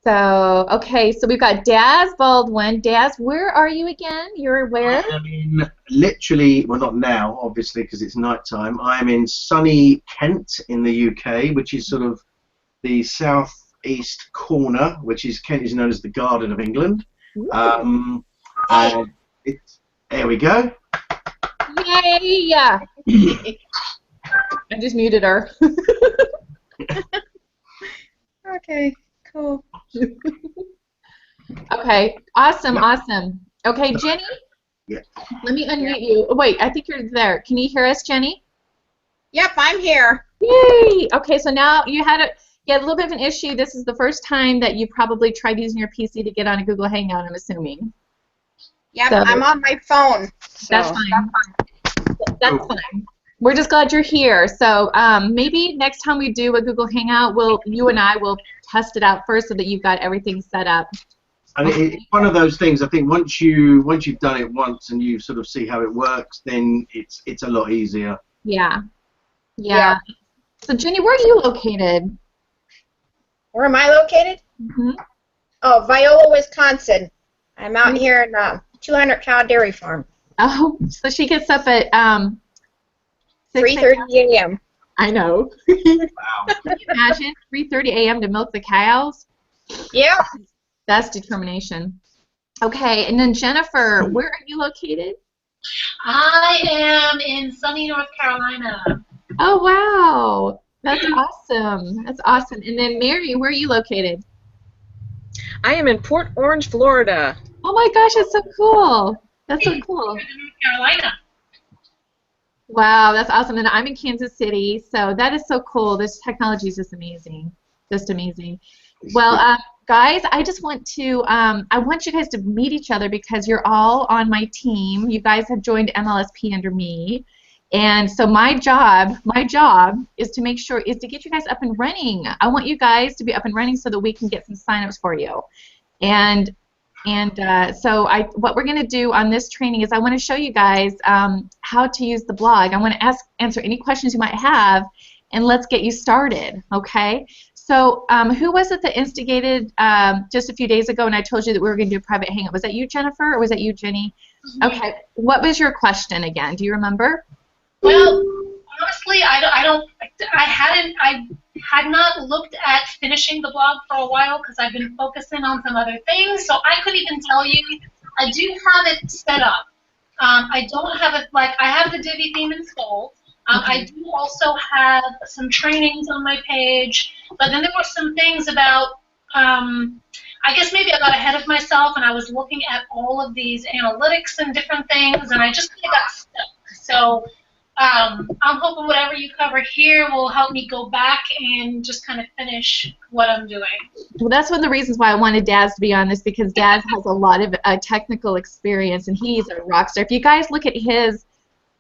So, okay, so we've got Daz Baldwin. Daz, where are you again? You're where? I am in literally, well, not now, obviously, because it's night time. I am in sunny Kent in the UK, which is sort of the southeast corner, which is Kent is known as the Garden of England. And it's, there we go. Yay! I just muted her. Okay, cool. Okay, awesome, awesome. Okay, Jenny? Yeah. Let me unmute you. Oh, wait, I think you're there. Can you hear us, Jenny? Yep, I'm here. Yay! Okay, so now you had a little bit of an issue. This is the first time that you probably tried using your PC to get on a Google Hangout, I'm assuming. Yep, So, I'm on my phone. So. That's fine. That's fine. We're just glad you're here. So maybe next time we do a Google Hangout, you and I will test it out first so that you've got everything set up. And it's one of those things. I think once you've done it once and you sort of see how it works, then it's a lot easier. Yeah. So Jenny, where are you located? Where am I located? Oh, Viola, Wisconsin. I'm out here in a 200-cow dairy farm. Oh, so she gets up at 3:30 a.m. I know. Wow. Can you imagine 3:30 a.m. to milk the cows? Yeah. That's determination. Okay, and then Jennifer, where are you located? I am in sunny North Carolina. Oh, wow. That's awesome. That's awesome. And then Mary, where are you located? I am in Port Orange, Florida. Oh my gosh, that's so cool. That's so cool. North Carolina. Wow, that's awesome. And I'm in Kansas City, so that is so cool. This technology is just amazing. Just amazing. Well, guys, I just want to, I want you guys to meet each other because you're all on my team. You guys have joined MLSP under me. And so my job is to make sure, is to get you guys up and running. I want you guys to be up and running so that we can get some signups for you. And so what we're going to do on this training is I want to show you guys how to use the blog. I want to answer any questions you might have, and let's get you started, okay? So who was it that instigated just a few days ago and I told you that we were going to do a private hangout? Was that you, Jennifer, or was that you, Jenny? Okay. What was your question again? Do you remember? Well, honestly, I had not looked at finishing the blog for a while because I've been focusing on some other things, so I couldn't even tell you. I do have it set up. I don't have it, like, I have the Divi theme installed. I do also have some trainings on my page, but then there were some things about, I guess maybe I got ahead of myself and I was looking at all of these analytics and different things, and I just kind of got stuck. So I'm hoping whatever you cover here will help me go back and just kind of finish what I'm doing. Well, that's one of the reasons why I wanted Daz to be on this, because Daz has a lot of technical experience, and he's a rock star. If you guys look at his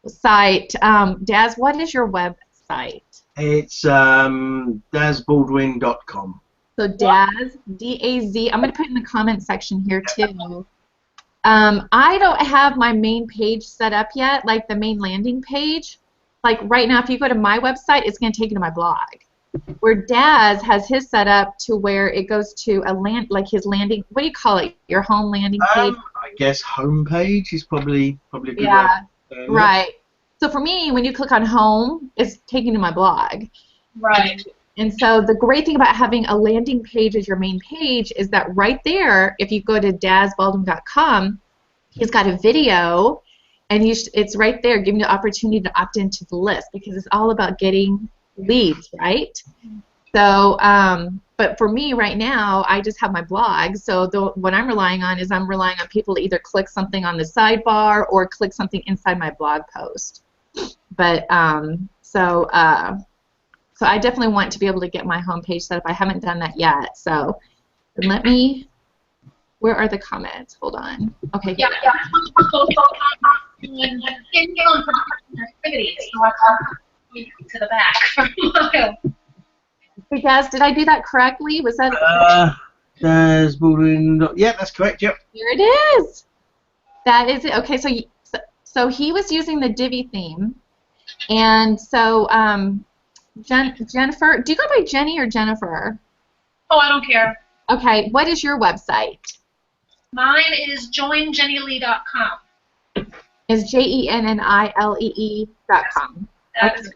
site, Daz, what is your website? It's dazbaldwin.com. So Daz, D-A-Z. I'm going to put it in the comment section here too. I don't have my main page set up yet, like the main landing page. Like right now, if you go to my website, it's going to take you to my blog. Where Daz has his set up to where it goes to a like his landing. What do you call it? Your home landing page? I guess home page is probably a good yeah, way. Right. So for me, when you click on home, it's taking you to my blog. Right. And so the great thing about having a landing page as your main page is that right there, if you go to dazbaldwin.com, he's got a video, and it's right there giving you the opportunity to opt into the list, because it's all about getting leads, right? So, but for me right now, I just have my blog, so what I'm relying on is I'm relying on people to either click something on the sidebar or click something inside my blog post. But so I definitely want to be able to get my homepage set up. I haven't done that yet. So let me. Where are the comments? Hold on. Okay. Yeah. Activities, so I can to the back. Hey, Daz, did I do that correctly? Was that? Daz Baldwin. Yeah, that's correct. Yep. Here it is. That is it. Okay. So he was using the Divi theme, and so Jennifer, do you go by Jenny or Jennifer? Oh, I don't care. Okay, what is your website? Mine is joinjennylee.com. Is JENNILEE.com. That is,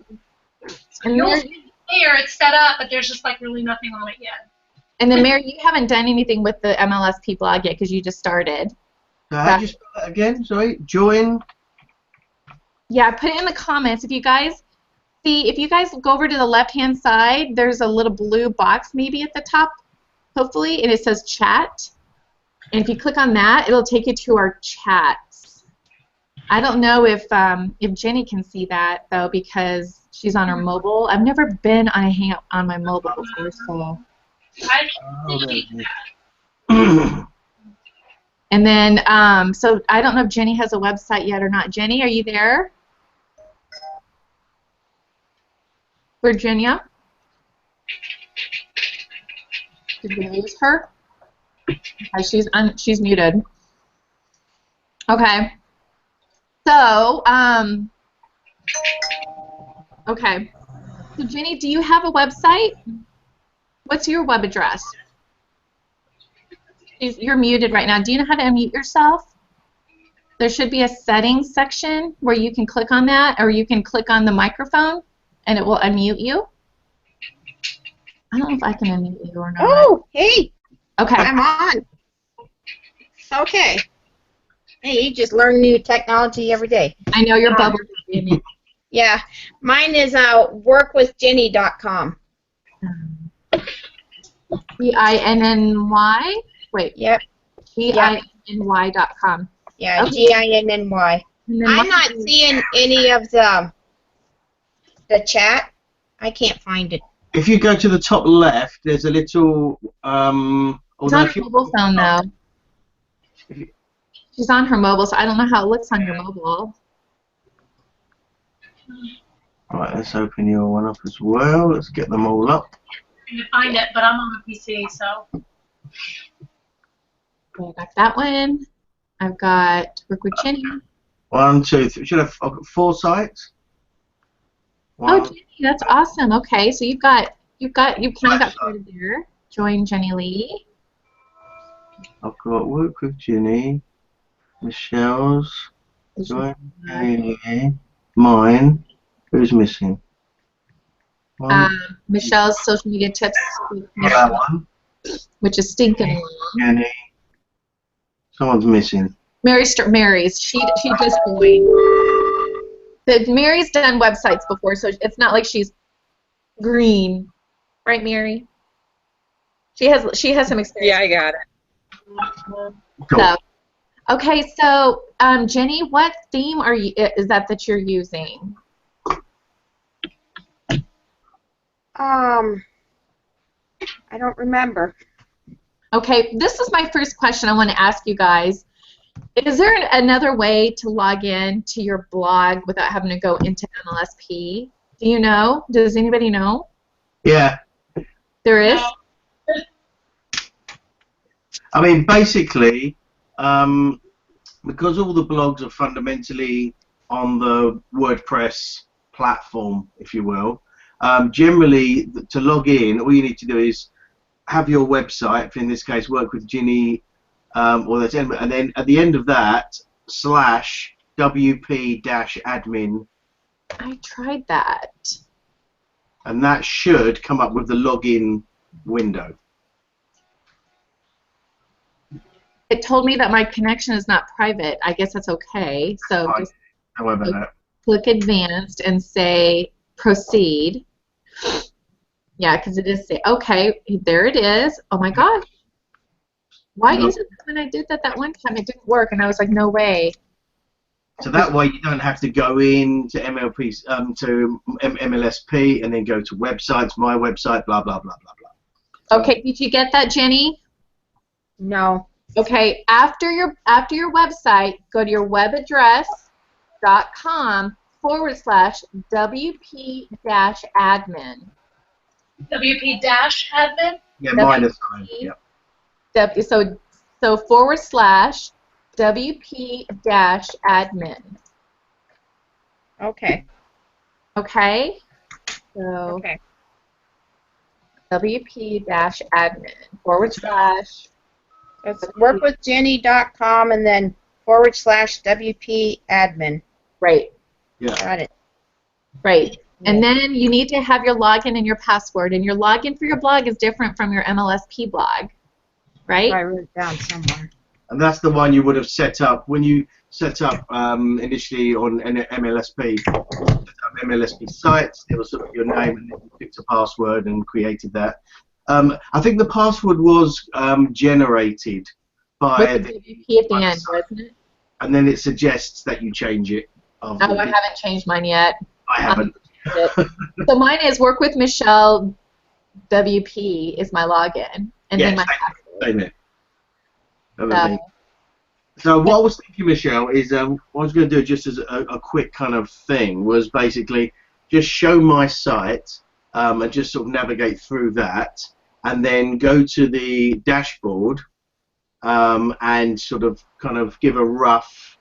And you'll Mary, see here it's set up, but there's just like really nothing on it yet. and then Mary, you haven't done anything with the MLSP blog yet because you just started. So how do you spell that again? Sorry, join. Yeah, put it in the comments. If you guys go over to the left-hand side, there's a little blue box maybe at the top, hopefully, and it says chat. And if you click on that, it'll take you to our chats. I don't know if Jenny can see that though because she's on her mobile. I've never been on a Hangout on my mobile before, so. I Oh, can there see it is. that. And then, so I don't know if Jenny has a website yet or not. Jenny, are you there? Virginia? Did we lose her? Okay, she's muted. Okay. So, okay. So Jenny, do you have a website? What's your web address? You're muted right now. Do you know how to unmute yourself? There should be a settings section where you can click on that, or you can click on the microphone, and it will unmute you. I don't know if I can unmute you or not. Oh, hey, Okay. I'm on. Okay. Hey, you just learn new technology every day. I know your bubble. Yeah, mine is workwithjenny.com. G-I-N-N-Y? Wait. Yep. G-I-N-N-Y.com. Yeah, Okay. G-I-N-N-Y. And then I'm not seeing any of the chat. I can't find it. If you go to the top left, there's a little. She's on Although her if you, mobile phone, though. If you- She's on her mobile, so I don't know how it looks on your mobile. right, let's open your one up as well. Let's get them all up. Trying to find it, but I'm on a PC, so. Okay, I got that one. I've got Work with Jenny. 1, 2, 3. Should have 4 sites. Oh, One. Jenny, that's awesome. Okay, so you've kind of got started there. Join Jenny Lee. I've got Work with Jenny, Michelle's, Join Jenny, mine. Who's missing? One. Michelle's social media tips, That one. which is stinking long. Jenny. Someone's missing. Mary's she just joined. But Mary's done websites before, so it's not like she's green, right, Mary? She has some experience. Yeah, I got it. Cool. So, okay, so Jenny, what theme is that you're using? I don't remember. Okay, this is my first question I want to ask you guys. Is there another way to log in to your blog without having to go into MLSP? Do you know? Does anybody know? Yeah. There is? I mean, basically, because all the blogs are fundamentally on the WordPress platform, if you will, generally, to log in, all you need to do is have your website, in this case, Work with Ginny, and then at the end of that, /wp-admin, I tried that. and that should come up with the login window. It told me that my connection is not private. I guess that's okay. So Fine. just Don't worry about that. click advanced and say proceed. Yeah, because it is say, okay, there it is. Oh my gosh. Why is it that when I did that one time it didn't work and I was like, no way. So that way you don't have to go in to MLSP and then go to websites, my website, blah blah blah blah blah. Okay, did you get that, Jenny? No. Okay, after your website, go to your webAddress.com/WP-admin. WP-admin? Yeah, minus sign. Yeah. So /WP-admin. Okay. Okay? So Okay. WP-admin /. It's workwithjenny.com and then /WP admin. Right. Yeah. Got it. Right. And then you need to have your login and your password. And your login for your blog is different from your MLSP blog. Right? I wrote it down somewhere. And that's the one you would have set up when you set up initially on an MLSP. Set up MLSP sites, it was sort of your name, and then you picked a password and created that. I think the password was generated by With the WP at the end, wasn't it? and then it suggests that you change it. Oh, I haven't changed mine yet. I haven't. So mine is Work with Michelle WP is my login, and then my password. Same it. So what I was thinking, Michelle, is what I was going to do just as a quick kind of thing was basically just show my site and just sort of navigate through that, and then go to the dashboard and sort of kind of give a rough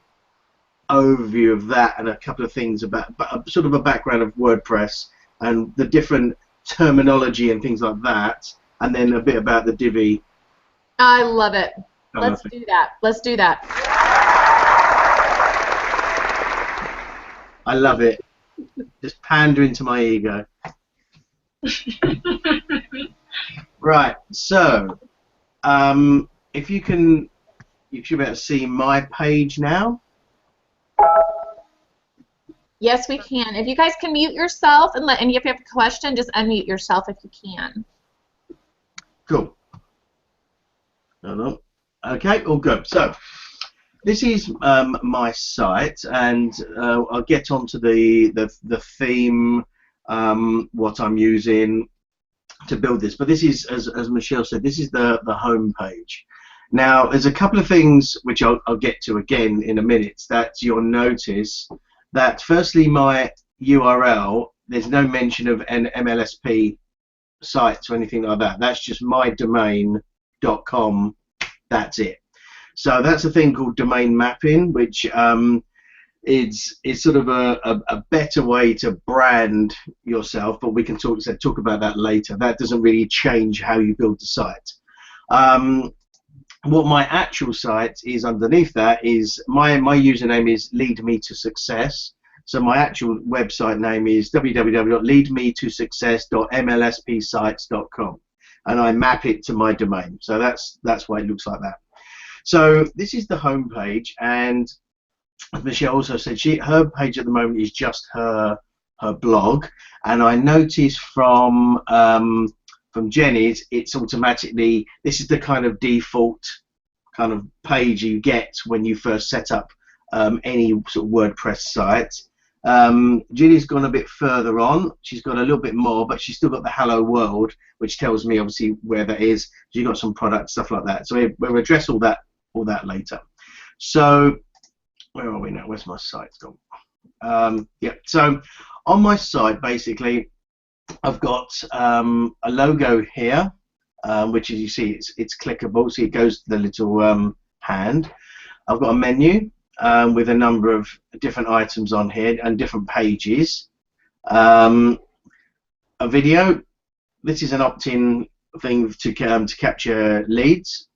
overview of that and a couple of things about sort of a background of WordPress and the different terminology and things like that, and then a bit about the Divi. I love it. Let's do that. Let's do that. I love it. Just pandering to my ego. Right. So, if you can, you should be able to see my page now. Yes, we can. If you guys can mute yourself and if you have a question, just unmute yourself if you can. Cool. No. Okay, all good. So, this is my site, and I'll get onto the theme, what I'm using to build this. But this is, as Michelle said, this is the home page. Now, there's a couple of things which I'll get to again in a minute that you'll notice that, firstly, my URL, there's no mention of an MLSP sites or anything like that. That's just mydomain.com. That's it. So that's a thing called domain mapping, which is sort of a better way to brand yourself, but we can talk about that later. That doesn't really change how you build the site. What my actual site is underneath that is my username is Lead Me to Success. So my actual website name is www.leadmetosuccess.mlspsites.com, and I map it to my domain. So that's why it looks like that. So this is the home page, and as Michelle also said, her page at the moment is just her blog, and I noticed from Jenny's, it's automatically, this is the kind of default kind of page you get when you first set up any sort of WordPress site. Jenny's gone a bit further on. She's got a little bit more, but she's still got the Hello World, which tells me obviously where that is. She's got some product stuff like that. So we'll address all that later. So where are we now? Where's my site gone? Yeah. So on my site, basically, I've got a logo here, which, as you see, it's clickable, so it goes to the little hand. I've got a menu with a number of different items on here and different pages. A video. This is an opt-in thing to capture leads.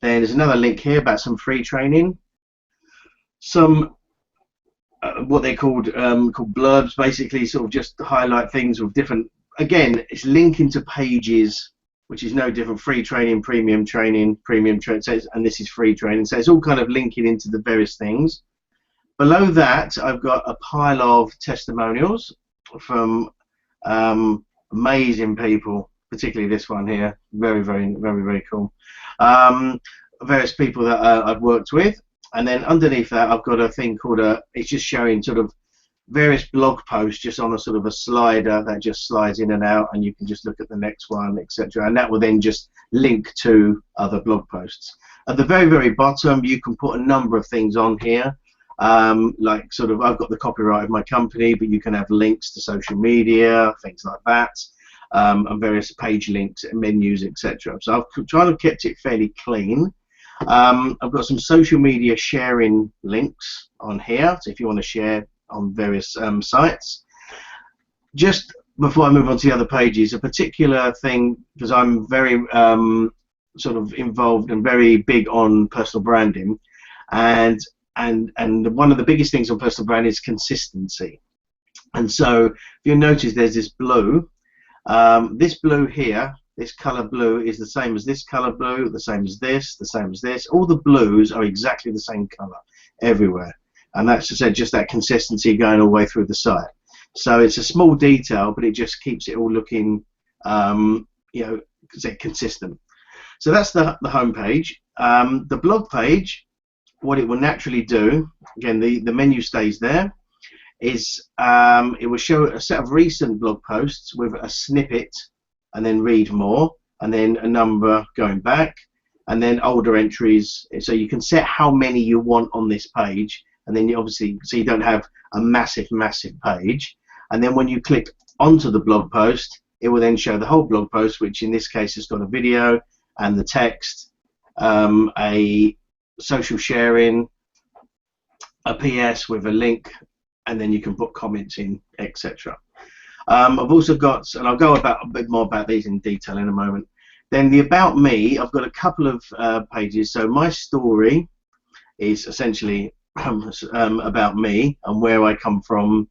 Then there's another link here about some free training. Some what they called blurbs, basically sort of just highlight things with different. Again, it's linking to pages, which is no different. Free training, premium training, and this is free training. So it's all kind of linking into the various things. Below that, I've got a pile of testimonials from amazing people, particularly this one here. Very, very, very, very cool. Various people that I've worked with. And then underneath that, I've got a thing called it's just showing sort of various blog posts just on a sort of a slider that just slides in and out, and you can just look at the next one, etc. And that will then just link to other blog posts. At the very, very bottom, you can put a number of things on here. Like sort of, I've got the copyright of my company, but you can have links to social media, things like that, and various page links, menus, etc. So I've tried to keep it fairly clean. I've got some social media sharing links on here, so if you want to share on various sites. Just before I move on to the other pages, a particular thing, because I'm very sort of involved and very big on personal branding, and one of the biggest things on personal branding is consistency. And so if you notice, there's this blue. This blue here, this color blue, is the same as this color blue, the same as this, the same as this. All the blues are exactly the same color everywhere, and that's just that consistency going all the way through the site. So it's a small detail, but it just keeps it all looking, you know, consistent. So that's the home page. The blog page, what it will naturally do, again, the menu stays there, is it will show a set of recent blog posts with a snippet, and then read more, and then a number going back, and then older entries. So you can set how many you want on this page, and then you obviously, so you don't have a massive page. And then when you click onto the blog post, it will then show the whole blog post, which in this case has got a video and the text, a social sharing, a PS with a link, and then you can put comments in, etc. I've also got, and I'll go a bit more about these in detail in a moment. Then the About Me, I've got a couple of pages. So my story is essentially about me and where I come from,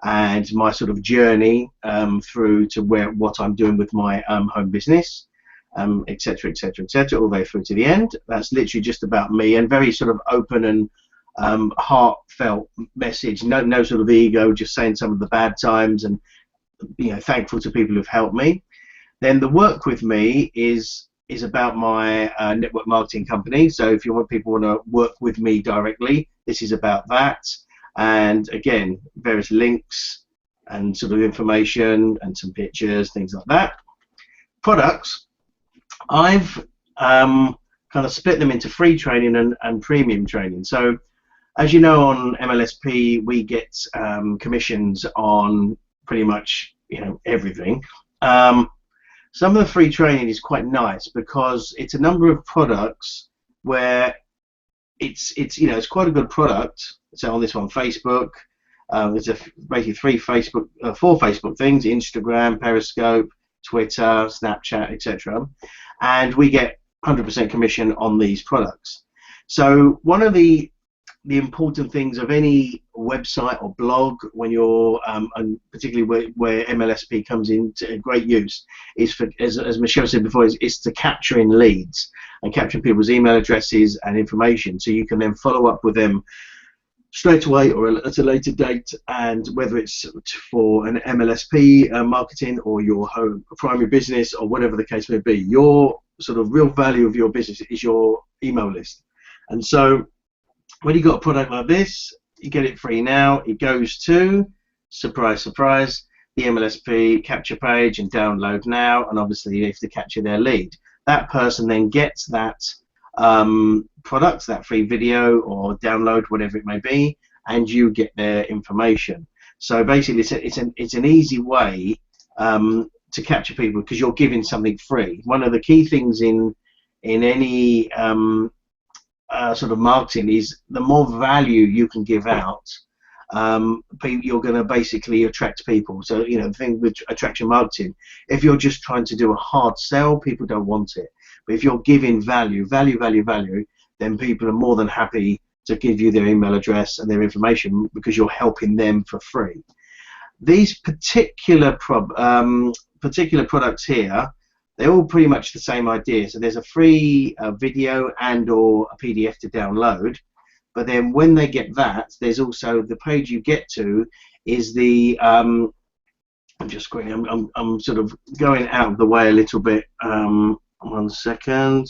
and my sort of journey through to what I'm doing with my home business, etc., etc., etc., all the way through to the end. That's literally just about me, and very sort of open and heartfelt message. No sort of ego, just saying some of the bad times, and you know, thankful to people who've helped me. Then the Work With Me is about my network marketing company. So if you want people want to work with me directly, this is about that. And again, various links and sort of information and some pictures, things like that. Products, I've kind of split them into free training and premium training. So as you know, on MLSP we get commissions on pretty much, you know, everything. Some of the free training is quite nice because it's a number of products where it's you know, it's quite a good product. So on this one, Facebook, there's basically four Facebook things: Instagram, Periscope, Twitter, Snapchat, etc. And we get 100% commission on these products. So one of the important things of any website or blog, when you're and particularly where MLSP comes into great use, is for, as Michelle said before, is to capturing leads and capturing people's email addresses and information, so you can then follow up with them straight away or at a later date. And whether it's for an MLSP marketing or your home primary business or whatever the case may be, your sort of real value of your business is your email list. And so when you've got a product like this, you get it free now. It goes to, surprise, surprise, the MLSP capture page and download now, and obviously you have to capture their lead. That person then gets that product, that free video or download, whatever it may be, and you get their information. So basically, it's an easy way to capture people because you're giving something free. One of the key things in any sort of marketing is the more value you can give out, you're going to basically attract people. So you know, the thing with attraction marketing, if you're just trying to do a hard sell, people don't want it. But if you're giving value, then people are more than happy to give you their email address and their information because you're helping them for free. These particular products here, they're all pretty much the same idea. So there's a free video and or a PDF to download, but then when they get that, there's also the page you get to is the I'm sort of going out of the way a little bit. 1 second.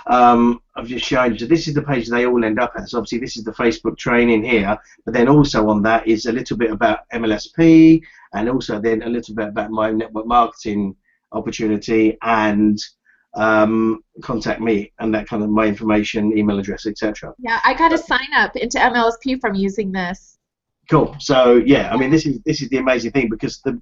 I've just shown you. So this is the page they all end up at. So obviously this is the Facebook training here, but then also on that is a little bit about MLSP, and also then a little bit about my network marketing opportunity, and contact me and that kind of my information, email address, etc. Yeah, I got to sign up into MLSP from using this. Cool. So yeah, I mean, this is the amazing thing, because the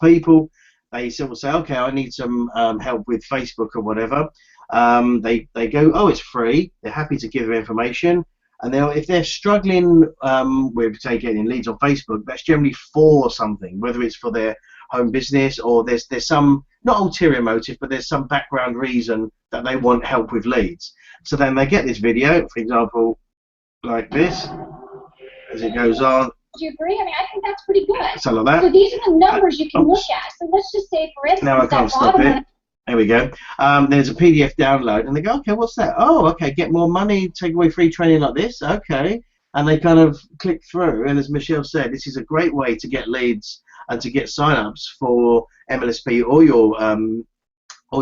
people, they sort of say, okay, I need some help with Facebook or whatever. They go, oh, it's free. They're happy to give their information, And if they're struggling with, say, getting leads on Facebook, that's generally for something, whether it's for their home business or there's some, not ulterior motive, but there's some background reason that they want help with leads. So then they get this video, for example, like this, as it goes on. Do you agree? I mean, I think that's pretty good. Something like that. So these are the numbers you can look at. So let's just say, for instance, now I can't stop it. There we go. There's a PDF download, and they go, okay, what's that? Oh, okay, get more money, take away free training like this. Okay. And they kind of click through, and as Michelle said, this is a great way to get leads and to get sign-ups for MLSP or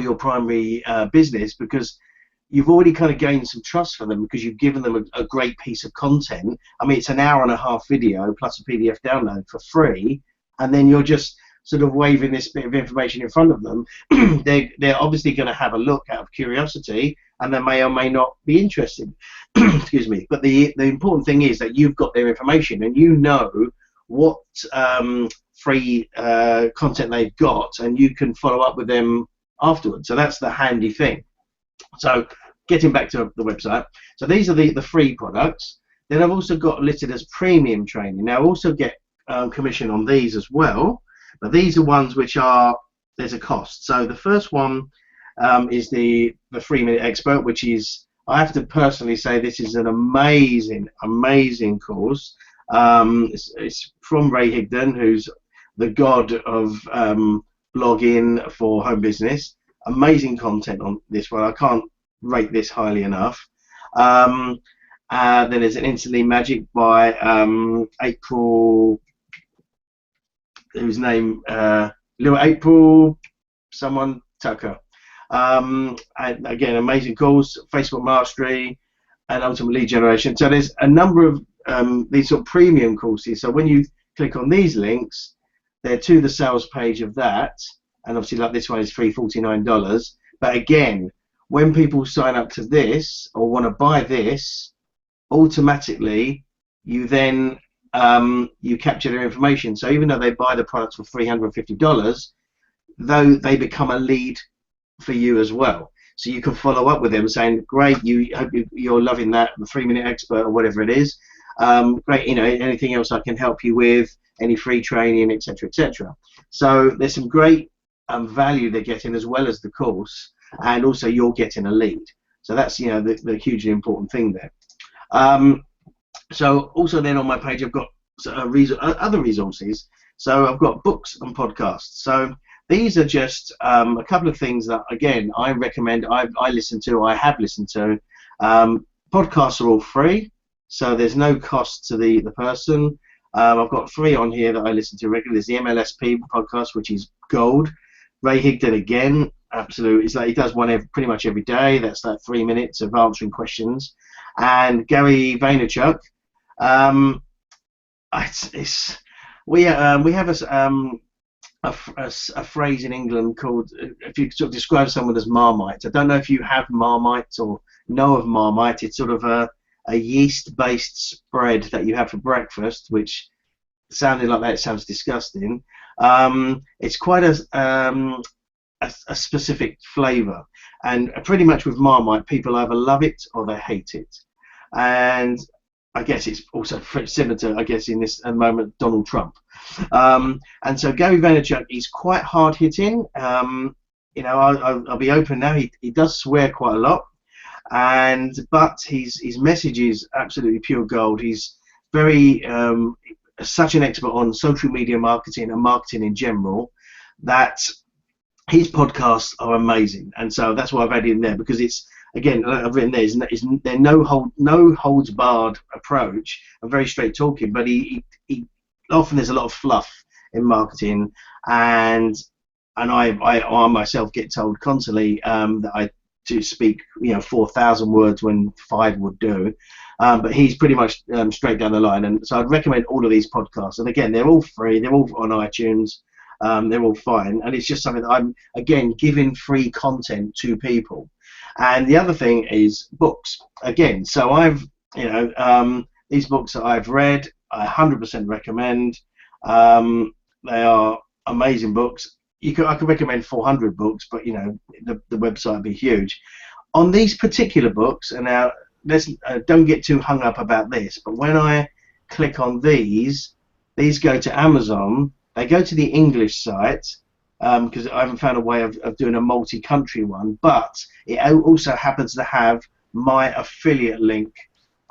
your primary business, because you've already kind of gained some trust for them because you've given them a great piece of content. I mean, it's an hour-and-a-half video plus a PDF download for free, and then you're just sort of waving this bit of information in front of them. They're obviously going to have a look out of curiosity, and they may or may not be interested. Excuse me. But the important thing is that you've got their information and you know what free content they've got, and you can follow up with them afterwards. So that's the handy thing. So getting back to the website, so these are the free products. Then I've also got listed as premium training. Now I also get commission on these as well, but these are ones which are, there's a cost. So the first one is the 3-minute expert, which is, I have to personally say, this is an amazing course. It's from Ray Higdon, who's the god of blogging for home business. Amazing content on this one. I can't rate this highly enough. Then there's an Instantly Magic by April, whose name, Little April, someone, Tucker. And again, amazing course, Facebook Mastery, and Ultimate Lead Generation. So there's a number of these sort of premium courses. So when you click on these links, they're to the sales page of that, and obviously like this one is $349. But again, when people sign up to this or want to buy this, automatically you then you capture their information. So even though they buy the products for $350, though they become a lead for you as well. So you can follow up with them saying, great, hope you're loving that, the 3-minute expert or whatever it is. Great, you know, anything else I can help you with, any free training, etc., etc. So there's some great value they're getting as well as the course, and also you're getting a lead. So that's, you know, the hugely important thing there. So also then on my page I've got other resources. So I've got books and podcasts. So these are just a couple of things that, again, I recommend. I listen to. I have listened to. Podcasts are all free, so there's no cost to the person. I've got 3 on here that I listen to regularly. There's the MLSP podcast, which is gold. Ray Higdon, again, absolute. It's like he does one pretty much every day. That's like 3 minutes of answering questions. And Gary Vaynerchuk. We have a phrase in England called, if you sort of describe someone as Marmite. I don't know if you have Marmite or know of Marmite. It's sort of a yeast-based spread that you have for breakfast, which sounded like that, it sounds disgusting. It's quite a specific flavour, and pretty much with Marmite, people either love it or they hate it. And I guess it's also similar to, I guess, in this moment, Donald Trump. And so Gary Vaynerchuk, he's quite hard-hitting. You know, I'll be open now. He does swear quite a lot, but his message is absolutely pure gold. He's very such an expert on social media marketing and marketing in general that his podcasts are amazing. And so that's why I've added in there, because it's, again, I've written there, they're no holds barred approach, and very straight talking, but he often there's a lot of fluff in marketing, and I myself get told constantly that I do speak, you know, 4,000 words when 5 would do, but he's pretty much straight down the line. And so I'd recommend all of these podcasts, and again, they're all free, they're all on iTunes, they're all fine, and it's just something that I'm, again, giving free content to people. And the other thing is books. Again, so I've, you know, these books that I've read, I 100% recommend. They are amazing books. I could recommend 400 books, but, you know, the website would be huge. On these particular books, and now let's don't get too hung up about this. But when I click on these go to Amazon. They go to the English site because I haven't found a way of doing a multi-country one. But it also happens to have my affiliate link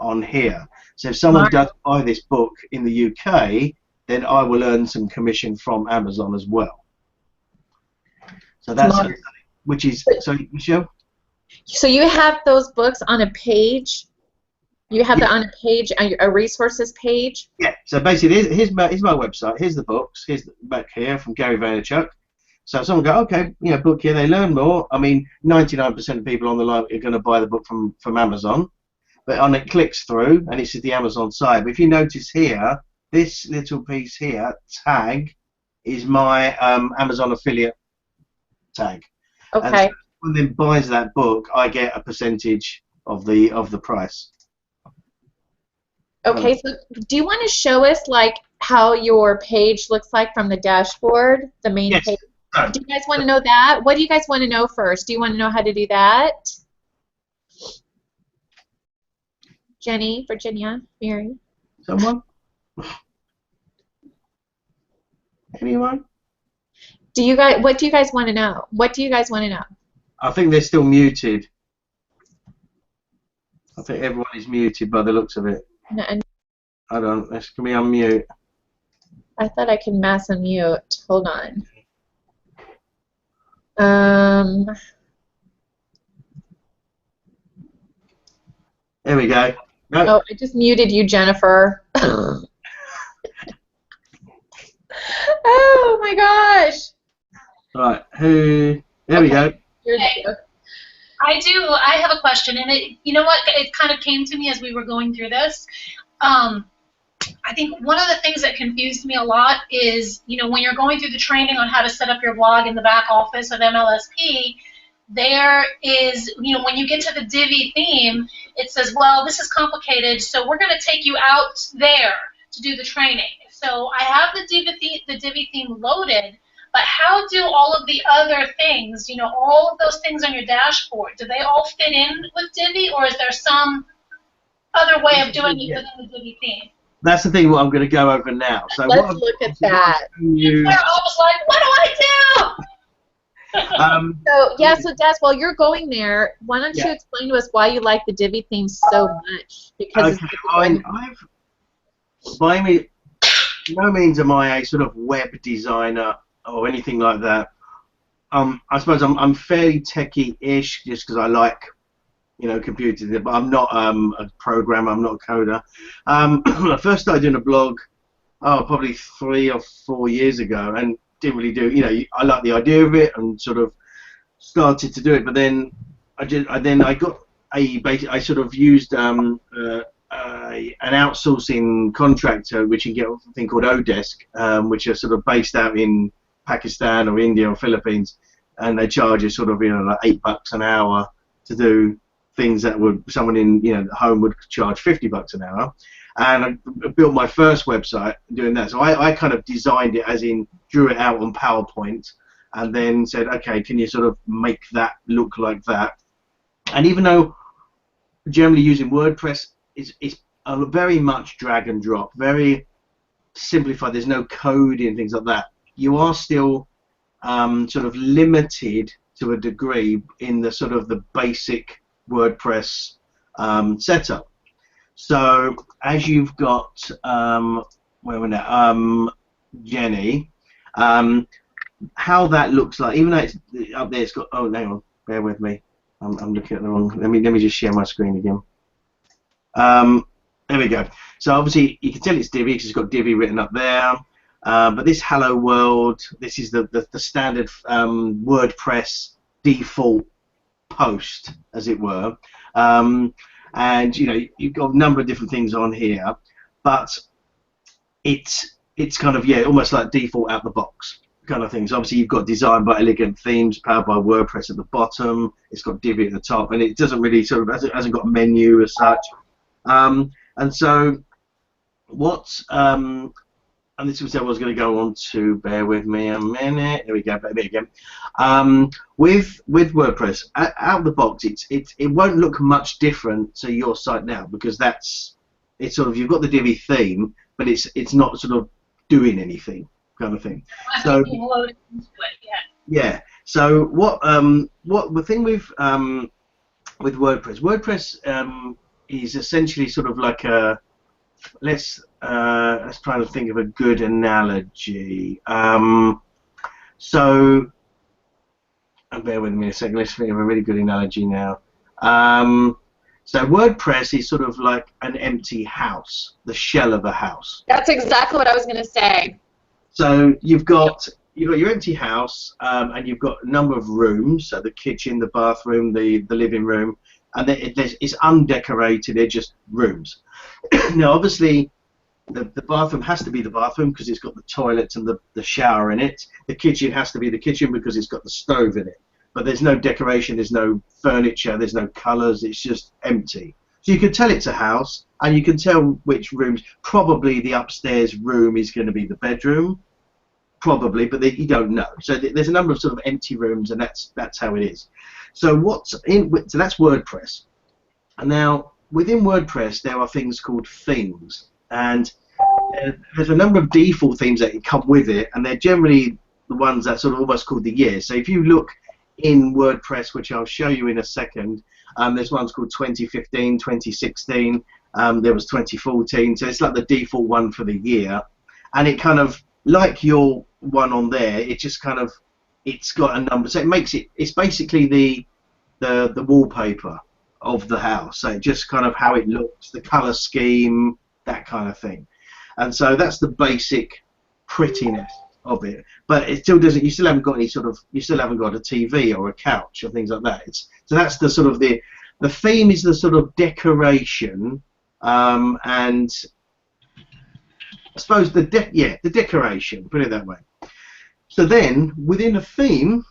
on here. So if someone does buy this book in the UK, then I will earn some commission from Amazon as well. So that's which is sorry, Michelle. So you have those books on a page. You have that on a page, a resources page. Yeah. So basically, here's my website. Here's the books. Here's the back here from Gary Vaynerchuk. So if someone go, okay, book here, they learn more. I mean, 99% of people on the line are going to buy the book from Amazon. But on it clicks through, and it's the Amazon side. But if you notice here, this little piece here, tag, is my Amazon affiliate tag. Okay. And so if someone then buys that book, I get a percentage of the price. Okay, so do you want to show us like how your page looks like from the dashboard, the main page? Do you guys want to know that? What do you guys want to know first? Do you want to know how to do that? Jenny, Virginia, Mary? Someone? Anyone? What do you guys want to know? What do you guys want to know? I think they're still muted. I think everyone is muted by the looks of it. No, Hold on, can we unmute? I thought I could mass unmute. Hold on. There we go. No. Oh, I just muted you, Jennifer. Oh my gosh. Right, there we go. Okay. I have a question, and you know what? It kind of came to me as we were going through this. I think one of the things that confused me a lot is, when you're going through the training on how to set up your blog in the back office of MLSP, there is, when you get to the Divi theme, it says, well, this is complicated, so we're going to take you out there to do the training. So I have the Divi theme loaded, but how do all of the other things, all of those things on your dashboard, do they all fit in with Divi, or is there some other way of doing it within the Divi theme? That's the thing what I'm going to go over now. So let's look at that. I was like, what do I do? So Des, while you're going there, why don't you explain to us why you like the Divi theme so much? Because by no means am I a sort of web designer or anything like that. I suppose I'm fairly techie-ish just because I like computers, but I'm not a programmer, I'm not a coder. I first started doing a blog probably 3 or 4 years ago, and didn't really do, I liked the idea of it and sort of started to do it, but then I sort of used an outsourcing contractor, which you can get a thing called Odesk, which are sort of based out in Pakistan or India or Philippines, and they charge you sort of like $8 an hour to do things that someone in home would charge $50 an hour. And I built my first website doing that. So I kind of designed it, as in drew it out on PowerPoint, and then said, okay, can you sort of make that look like that? And even though generally using WordPress is very much drag and drop, very simplified, there's no code and things like that, you are still sort of limited to a degree in the sort of the basic WordPress setup. So as you've got where we're now, Jenny, how that looks like, even though it's up there, it's got, oh, hang on, bear with me, I'm looking at the wrong, let me just share my screen again. There we go. So obviously you can tell it's Divi because it's got Divi written up there. But this Hello World, this is the standard WordPress default post, as it were. And you've got a number of different things on here, but it's kind of almost like default out the box kind of things. Obviously you've got designed by Elegant Themes, powered by WordPress at the bottom. It's got Divi at the top, and it doesn't really sort of hasn't got a menu as such. And so what and this was what I was going to go on to. Bear with me a minute. There we go. There we go. With WordPress, out of the box, it won't look much different to your site now, because it's sort of, you've got the Divi theme, but it's not sort of doing anything, kind of thing. So yeah. So what the thing with WordPress is essentially sort of like a, let's try to think of a good analogy. So bear with me a second. Let's think of a really good analogy now. So WordPress is sort of like an empty house, the shell of a house. That's exactly what I was going to say. So you've got your empty house, and you've got a number of rooms. So the kitchen, the bathroom, the living room, and it's undecorated. They're just rooms. Now, obviously, the bathroom has to be the bathroom because it's got the toilet and the shower in it. The kitchen has to be the kitchen because it's got the stove in it. But there's no decoration, there's no furniture, there's no colours, it's just empty. So you can tell it's a house, and you can tell which rooms. Probably the upstairs room is going to be the bedroom, probably, but you don't know. So there's a number of sort of empty rooms, and that's how it is. So so that's WordPress. And now within WordPress there are things called themes, and there's a number of default themes that come with it, and they're generally the ones that sort of almost called the year. So if you look in WordPress, which I'll show you in a second, there's ones called 2015, 2016, there was 2014, so it's like the default one for the year, and it kind of, like your one on there, it just kind of, it's got a number, so it's basically the wallpaper of the house, so just kind of how it looks, the colour scheme, that kind of thing. And so that's the basic prettiness of it, but it still doesn't, you still haven't got any sort of, you still haven't got a TV or a couch or things like that. So that's the sort of the theme is the sort of decoration, and I suppose the decoration, put it that way. So then within a theme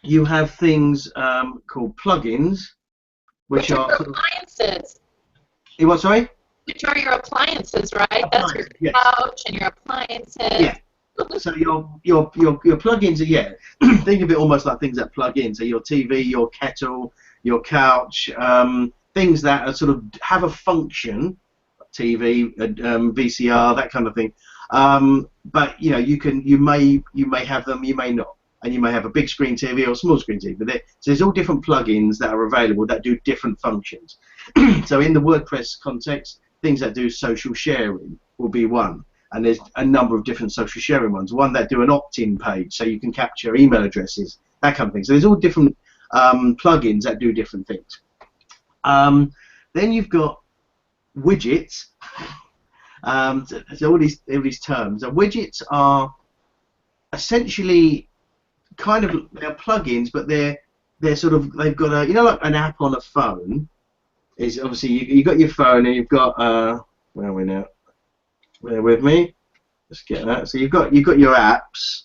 you have things called plugins, which are sort of appliances. What, sorry? Which are your appliances, right? That's your couch and your appliances. Yeah. So your plugins are, think of it almost like things that plug in. So your TV, your kettle, your couch, things that are sort of have a function, TV, VCR, that kind of thing. But you may have them, you may not, and you may have a big screen TV or a small screen TV. So there's all different plugins that are available that do different functions. So in the WordPress context, things that do social sharing will be one. And there's a number of different social sharing ones. One that do an opt-in page, so you can capture email addresses, that kind of thing. So there's all different plugins that do different things. Then you've got widgets. So all these terms. So widgets are essentially kind of, they're plugins, but they're sort of, they've got a, like an app on a phone. Is obviously you've got your phone and you've got where are we now? Bear with me. Let's get that. So you've got your apps.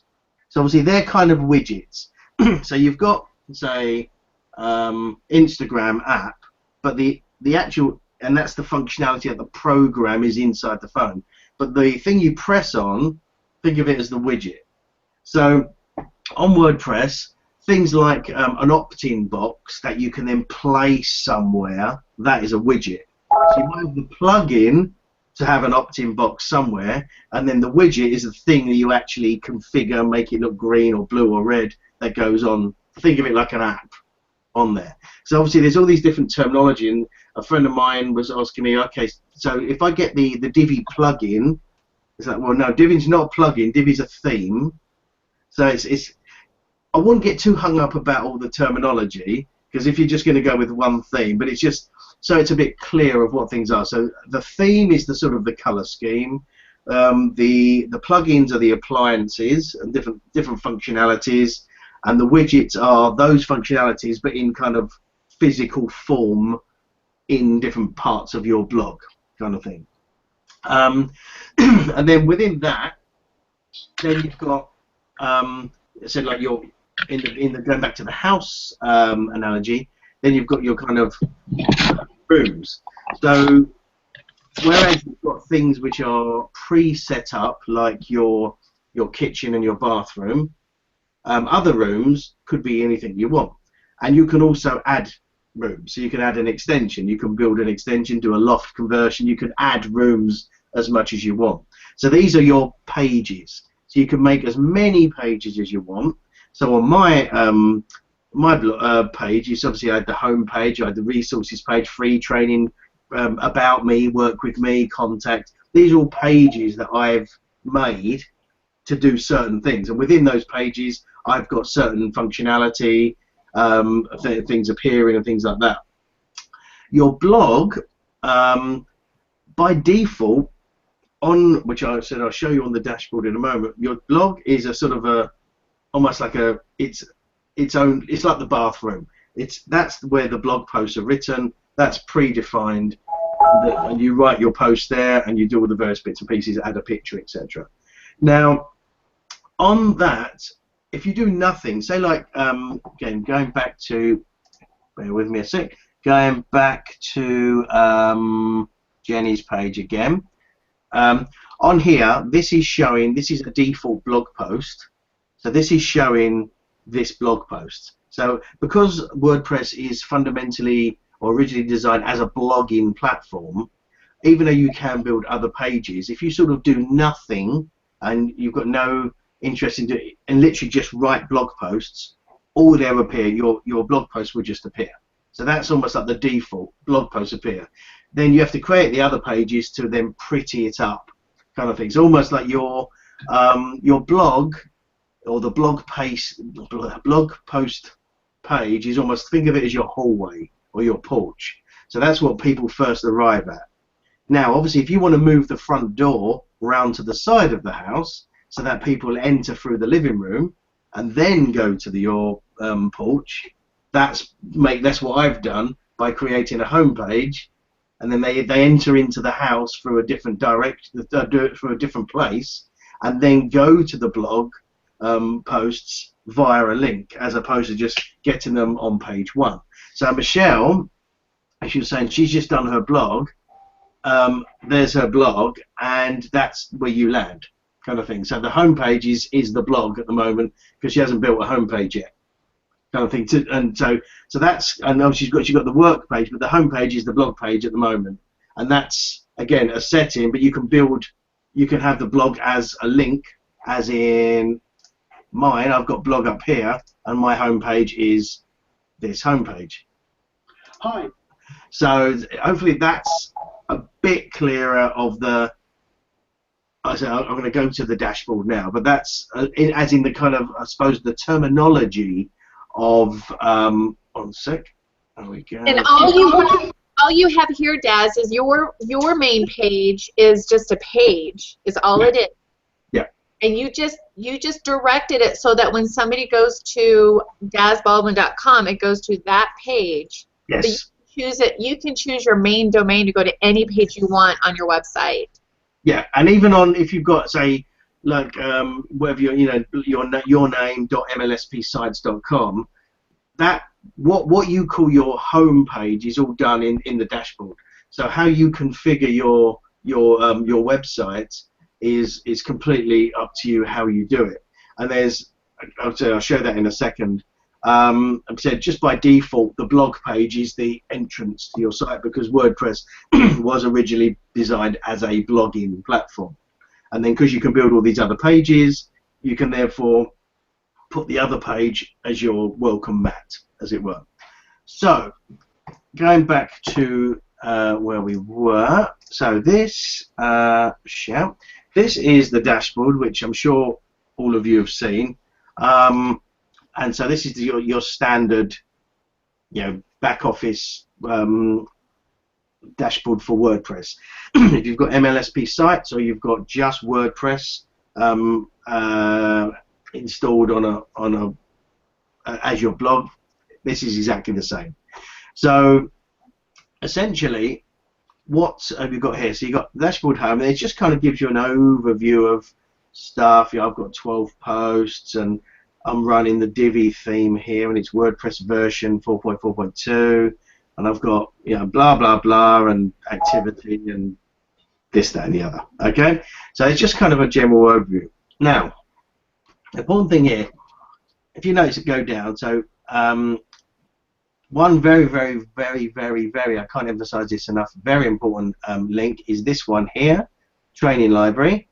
So obviously they're kind of widgets. So you've got, say, Instagram app, but the actual, and that's the functionality of the program is inside the phone. But the thing you press on, think of it as the widget. So on WordPress, things like an opt-in box that you can then place somewhere, that is a widget. So you might have the plugin to have an opt-in box somewhere, and then the widget is the thing that you actually configure, make it look green or blue or red, that goes on. Think of it like an app on there. So obviously there's all these different terminology, and a friend of mine was asking me, okay, so if I get the Divi plugin, it's like, well, no, Divi's not a plugin, Divi's a theme. So it's I wouldn't get too hung up about all the terminology, because if you're just going to go with one theme, but it's just so it's a bit clear of what things are. So the theme is the sort of the color scheme. The plugins are the appliances and different functionalities, and the widgets are those functionalities, but in kind of physical form in different parts of your blog, kind of thing. And then within that, then you've got so like your in the going back to the house analogy, then you've got your kind of rooms. So whereas you've got things which are pre-set up, like your kitchen and your bathroom, other rooms could be anything you want. And you can also add rooms. So you can add an extension. You can build an extension, do a loft conversion. You can add rooms as much as you want. So these are your pages. So you can make as many pages as you want. So on my page, you obviously had the home page, you had the resources page, free training, about me, work with me, contact. These are all pages that I've made to do certain things, and within those pages I've got certain functionality, things appearing and things like that. Your blog, by default, on which I said I'll show you on the dashboard in a moment, your blog is a sort of almost like it's like the bathroom. That's where the blog posts are written. That's predefined, and you write your post there, and you do all the various bits and pieces, add a picture, etc. Now, on that, if you do nothing, say like again, going back to, bear with me a sec, going back to Jenny's page again. On here, this is a default blog post. So this is showing this blog post. So because WordPress is fundamentally or originally designed as a blogging platform, even though you can build other pages, if you sort of do nothing and you've got no interest in doing, and literally just write blog posts, all there appear, your blog posts will just appear. So that's almost like the default, blog posts appear. Then you have to create the other pages to then pretty it up, kind of thing. It's almost like your blog, or the blog post page is almost, think of it as your hallway or your porch. So that's what people first arrive at. Now, obviously, if you want to move the front door round to the side of the house so that people enter through the living room and then go to your porch, that's what I've done by creating a home page, and then they enter into the house through a different through a different place, and then go to the blog posts via a link, as opposed to just getting them on page one. So Michelle, as she was saying, she's just done her blog. There's her blog, and that's where you land, kind of thing. So the home page is the blog at the moment, because she hasn't built a home page yet, kind of thing. And so that's, I know she's got the work page, but the home page is the blog page at the moment, and that's again a setting. But you can have the blog as a link, as in mine. I've got blog up here, and my home page is this home page. Hi. So hopefully that's a bit clearer of the. I'm going to go to the dashboard now, but that's as in the kind of, I suppose, the terminology of. One sec. There we go. And all you have here, Daz, is your main page is just a page. Is all it is. Yeah. And you just directed it so that when somebody goes to DazBaldwin.com, it goes to that page. Yes. So you can choose your main domain to go to any page you want on your website. Yeah, and even on, if you've got, say, like whatever your name.mlspsites.com, that what you call your home page is all done in the dashboard. So how you configure your website is completely up to you how you do it. And I'll show that in a second. I said just by default the blog page is the entrance to your site, because WordPress was originally designed as a blogging platform, and then because you can build all these other pages, you can therefore put the other page as your welcome mat, as it were. So going back to where we were, so this this is the dashboard, which I'm sure all of you have seen. And so this is your standard, back office dashboard for WordPress. If you've got MLSP sites or you've got just WordPress installed on as your blog, this is exactly the same. So essentially, what have you got here? So you've got dashboard home, and it just kind of gives you an overview of stuff. I've got 12 posts, and I'm running the Divi theme here, and it's WordPress version 4.4.2, and I've got blah blah blah and activity and this, that, and the other. Okay, so it's just kind of a general overview. Now, the important thing here, if you notice it go down, so one very, very, very, very, very, I can't emphasize this enough, very important link is this one here, training library.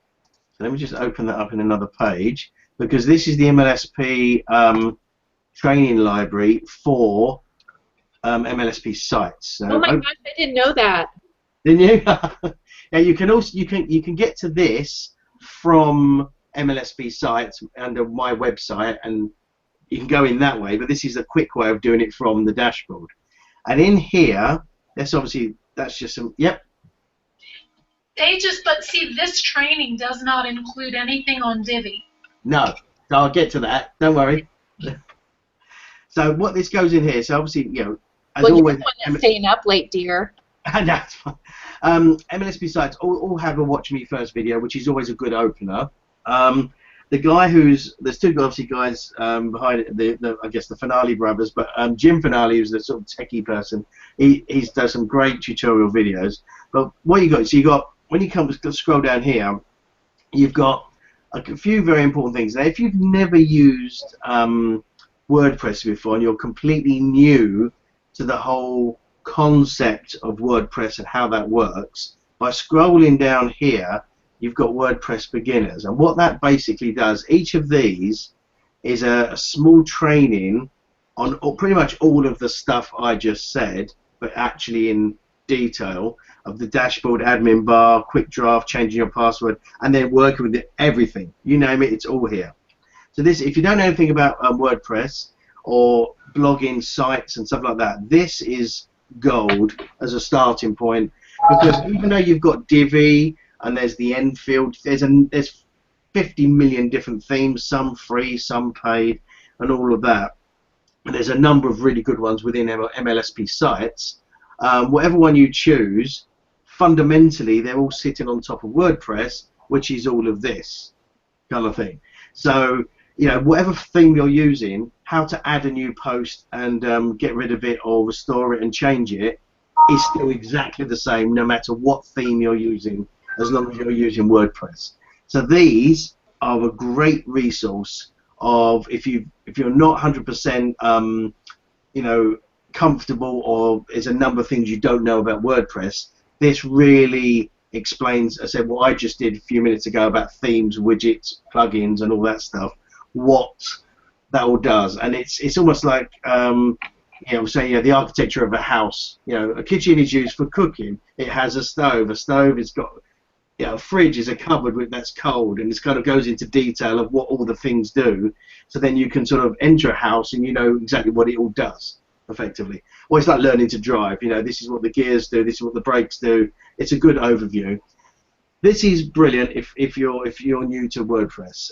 So let me just open that up in another page, because this is the MLSP training library for MLSP sites. So, Oh my gosh, I didn't know that. didn't you? Yeah, you can also you can get to this from MLSP sites under my website, and you can go in that way. But this is a quick way of doing it from the dashboard. And in here, that's just some. Yep. But see, this training does not include anything on Divi. No, so I'll get to that. Don't worry. So what this goes in here. So obviously, as Well, always, you're the one that's staying up late, dear. and that's fine. MLSP sites all have a Watch Me First video, which is always a good opener. The guy there's two obviously guys behind it, I guess the Finale brothers, but Jim Finale, who's the sort of techie person, he's does some great tutorial videos. But what you got, when you scroll down here, you've got a few very important things. Now, if you've never used WordPress before and you're completely new to the whole concept of WordPress and how that works, by scrolling down here, you've got WordPress beginners, and what that basically does, each of these is a small training on pretty much all of the stuff I just said, but actually in detail, of the dashboard, admin bar, quick draft, changing your password, and then working with everything. You name it, it's all here. So this, if you don't know anything about WordPress or blogging sites and stuff like that, this is gold as a starting point, because even though you've got Divi and there's the end field, there's 50 million different themes, some free, some paid, and all of that. And there's a number of really good ones within MLSP sites. Whatever one you choose, fundamentally they're all sitting on top of WordPress, which is all of this kind of thing. So whatever theme you're using, how to add a new post and get rid of it or restore it and change it is still exactly the same no matter what theme you're using, as long as you're using WordPress. So these are a great resource of if you're not 100% comfortable, or there's a number of things you don't know about WordPress. This really explains, I said what I just did a few minutes ago about themes, widgets, plugins, and all that stuff, what that all does. And it's almost like the architecture of a house. A kitchen is used for cooking. It has a stove. A stove has got a fridge is a cupboard that's cold, and this kind of goes into detail of what all the things do. So then you can sort of enter a house and you know exactly what it all does effectively. Well, it's like learning to drive. This is what the gears do. This is what the brakes do. It's a good overview. This is brilliant if you're new to WordPress.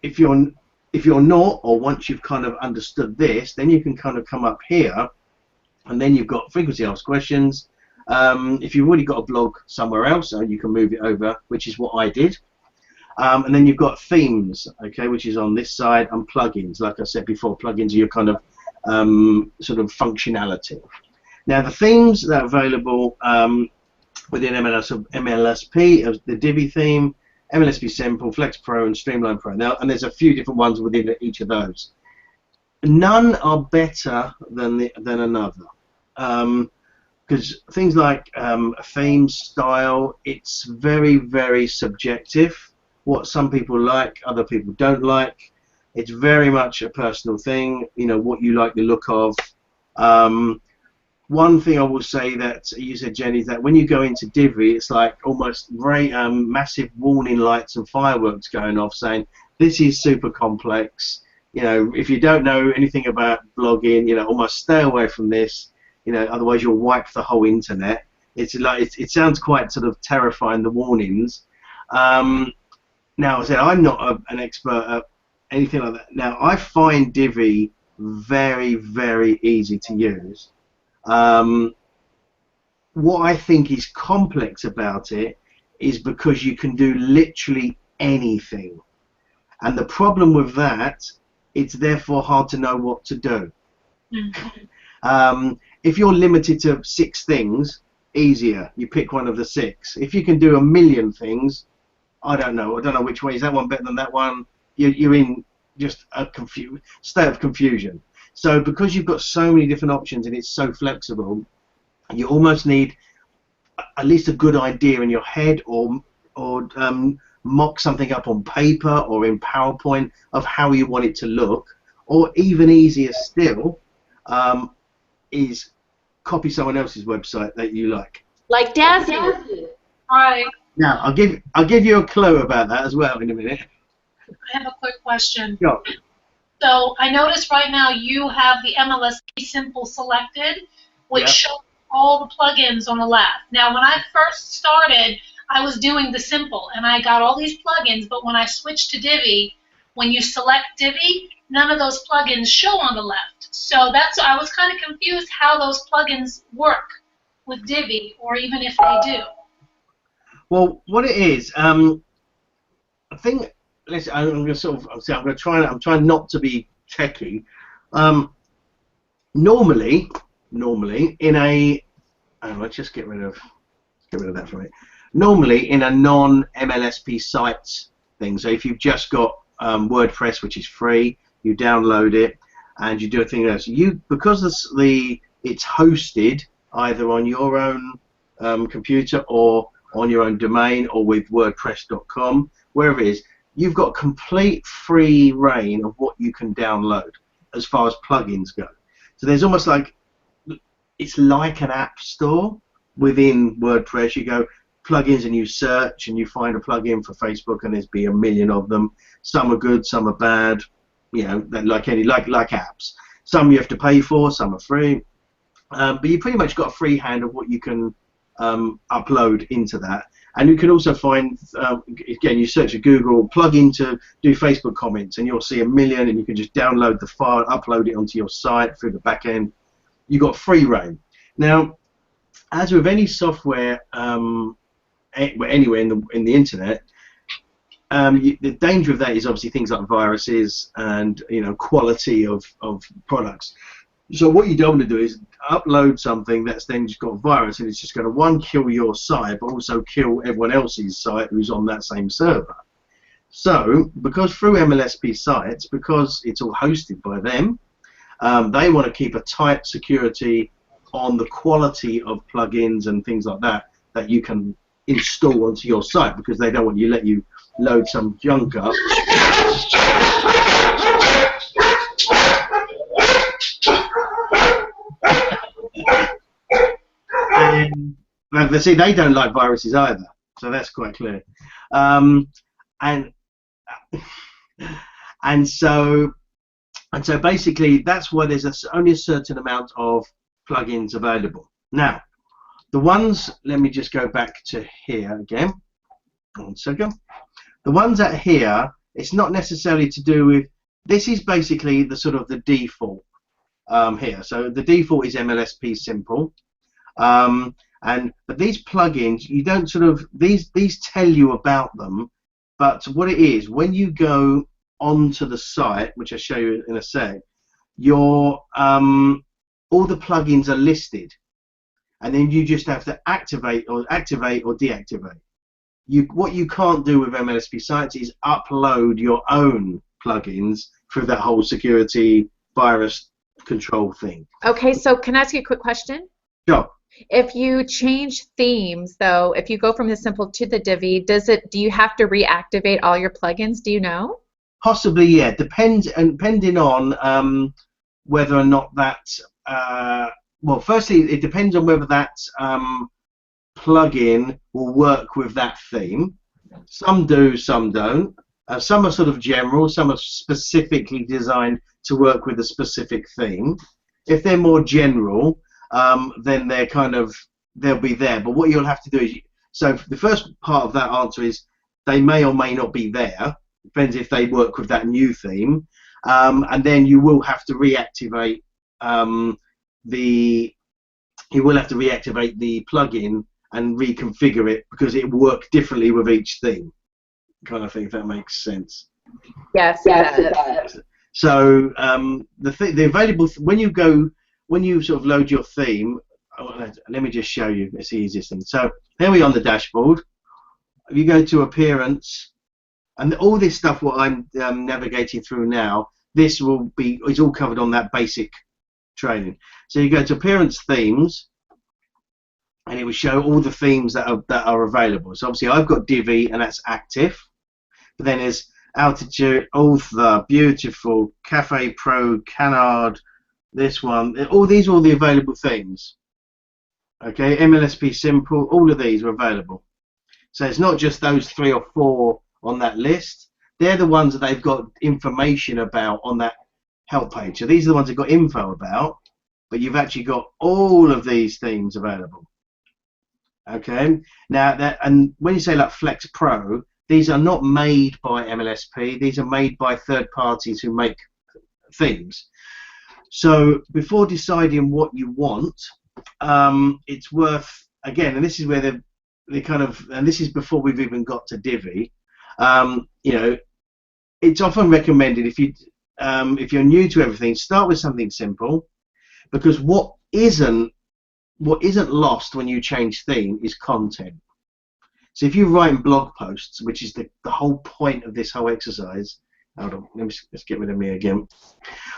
If you're not, or once you've kind of understood this, then you can kind of come up here, and then you've got frequently asked questions. If you've already got a blog somewhere else, you can move it over, which is what I did. And then you've got themes, okay, which is on this side, and plugins. Like I said before, plugins are your kind of sort of functionality. Now, the themes that are available within MLSP, the Divi theme, MLSP Simple, Flex Pro, and Streamline Pro. Now, and there's a few different ones within each of those. None are better than another. Because things like theme style, it's very, very subjective. What some people like, other people don't like. It's very much a personal thing, what you like the look of. One thing I will say that you said, Jenny, is that when you go into Divi, it's like almost very massive warning lights and fireworks going off saying, this is super complex. If you don't know anything about blogging, almost stay away from this. Otherwise you'll wipe the whole internet. It's like it sounds quite sort of terrifying, the warnings. Now, I said I'm not an expert at anything like that. Now, I find Divi very, very easy to use. What I think is complex about it is because you can do literally anything, and the problem with that, it's therefore hard to know what to do. If you're limited to 6 things, easier. You pick one of the 6. If you can do a million things, I don't know which way is that one better than that one. You're in just a state of confusion. So because you've got so many different options and it's so flexible, you almost need at least a good idea in your head, or mock something up on paper or in PowerPoint of how you want it to look. Or even easier still, is copy someone else's website that you like. Like Dazzy. Right. Now I'll give you a clue about that as well in a minute. I have a quick question. Go. So I notice right now you have the MLSP Simple selected, which shows all the plugins on the left. Now, when I first started, I was doing the Simple, and I got all these plugins, but when I switched to Divi, when you select Divi, none of those plugins show on the left. So I was kind of confused how those plugins work with Divi, or even if they do. Well, what it is, I think. Listen, I'm trying not to be techie. Normally, in a, let's just get rid of that for a minute. Normally, in a non-MLSP sites thing, so if you've just got WordPress, which is free, you download it and you do a thing else. Because it's hosted either on your own computer or on your own domain or with WordPress.com, wherever it is. You've got complete free reign of what you can download as far as plugins go. So there's almost like, it's like an app store within WordPress. You go plugins and you search and you find a plugin for Facebook and there's be a million of them. Some are good, some are bad, like apps. Some you have to pay for, some are free. But you pretty much got a free hand of what you can upload into that. And you can also find, again, you search at Google, plugin to do Facebook comments, and you'll see a million, and you can just download the file, upload it onto your site through the back end. You've got free reign. Now, as with any software anywhere in the internet, the danger of that is obviously things like viruses and quality of products. So what you don't want to do is upload something that's then just got a virus, and it's just going to, one, kill your site, but also kill everyone else's site who's on that same server. So, because through MLSP sites, because it's all hosted by them, they want to keep a tight security on the quality of plugins and things like that you can install onto your site, because they don't want you let you load some junk up. And see, they don't like viruses either, so that's quite clear. And so basically, that's why there's only a certain amount of plugins available. Now, the ones, let me just go back to here again. 1 second. The ones at here, it's not necessarily to do with. This is basically the sort of the default here. So the default is MLSP Simple. But these plugins, you don't sort of, these tell you about them, but what it is, when you go onto the site, which I'll show you in a sec, all the plugins are listed, and then you just have to activate or deactivate. What you can't do with MLSP sites is upload your own plugins through that whole security virus control thing. Okay, so can I ask you a quick question? Sure. If you change themes, though, if you go from the Simple to the Divi, do you have to reactivate all your plugins? Do you know? Possibly, yeah. Depending on whether or not that. Well, firstly, it depends on whether that plugin will work with that theme. Some do, some don't. Some are sort of general. Some are specifically designed to work with a specific theme. If they're more general, then they'll be there. But what you'll have to do is, so the first part of that answer is they may or may not be there. Depends if they work with that new theme, and then you will have to reactivate the plugin and reconfigure it, because it will work differently with each theme. Kind of thing, if that makes sense. Yes, it does. So the available when you sort of load your theme, let me just show you. It's the easiest thing. So there we are on the dashboard. If you go to appearance, and all this stuff what I'm navigating through now, this will be, it's all covered on that basic training. So you go to appearance themes, and it will show all the themes that are available. So obviously I've got Divi, and that's active. But then there's Altitude, Author, Beautiful, Cafe Pro, Canard, this one. All these are all the available themes. Okay, MLSP Simple, all of these are available. So it's not just those 3 or 4 on that list. They're the ones that they've got information about on that help page. So these are the ones they've got info about, but you've actually got all of these themes available. Okay, now and when you say like Flex Pro, these are not made by MLSP. These are made by third parties who make themes. So before deciding what you want, it's worth, again, and this is where the kind of, and this is before we've even got to Divi, you know, it's often recommended if you're new to everything, start with something simple, because what isn't lost when you change theme is content. So if you're writing blog posts, which is the whole point of this whole exercise, hold on, let's get rid of me again.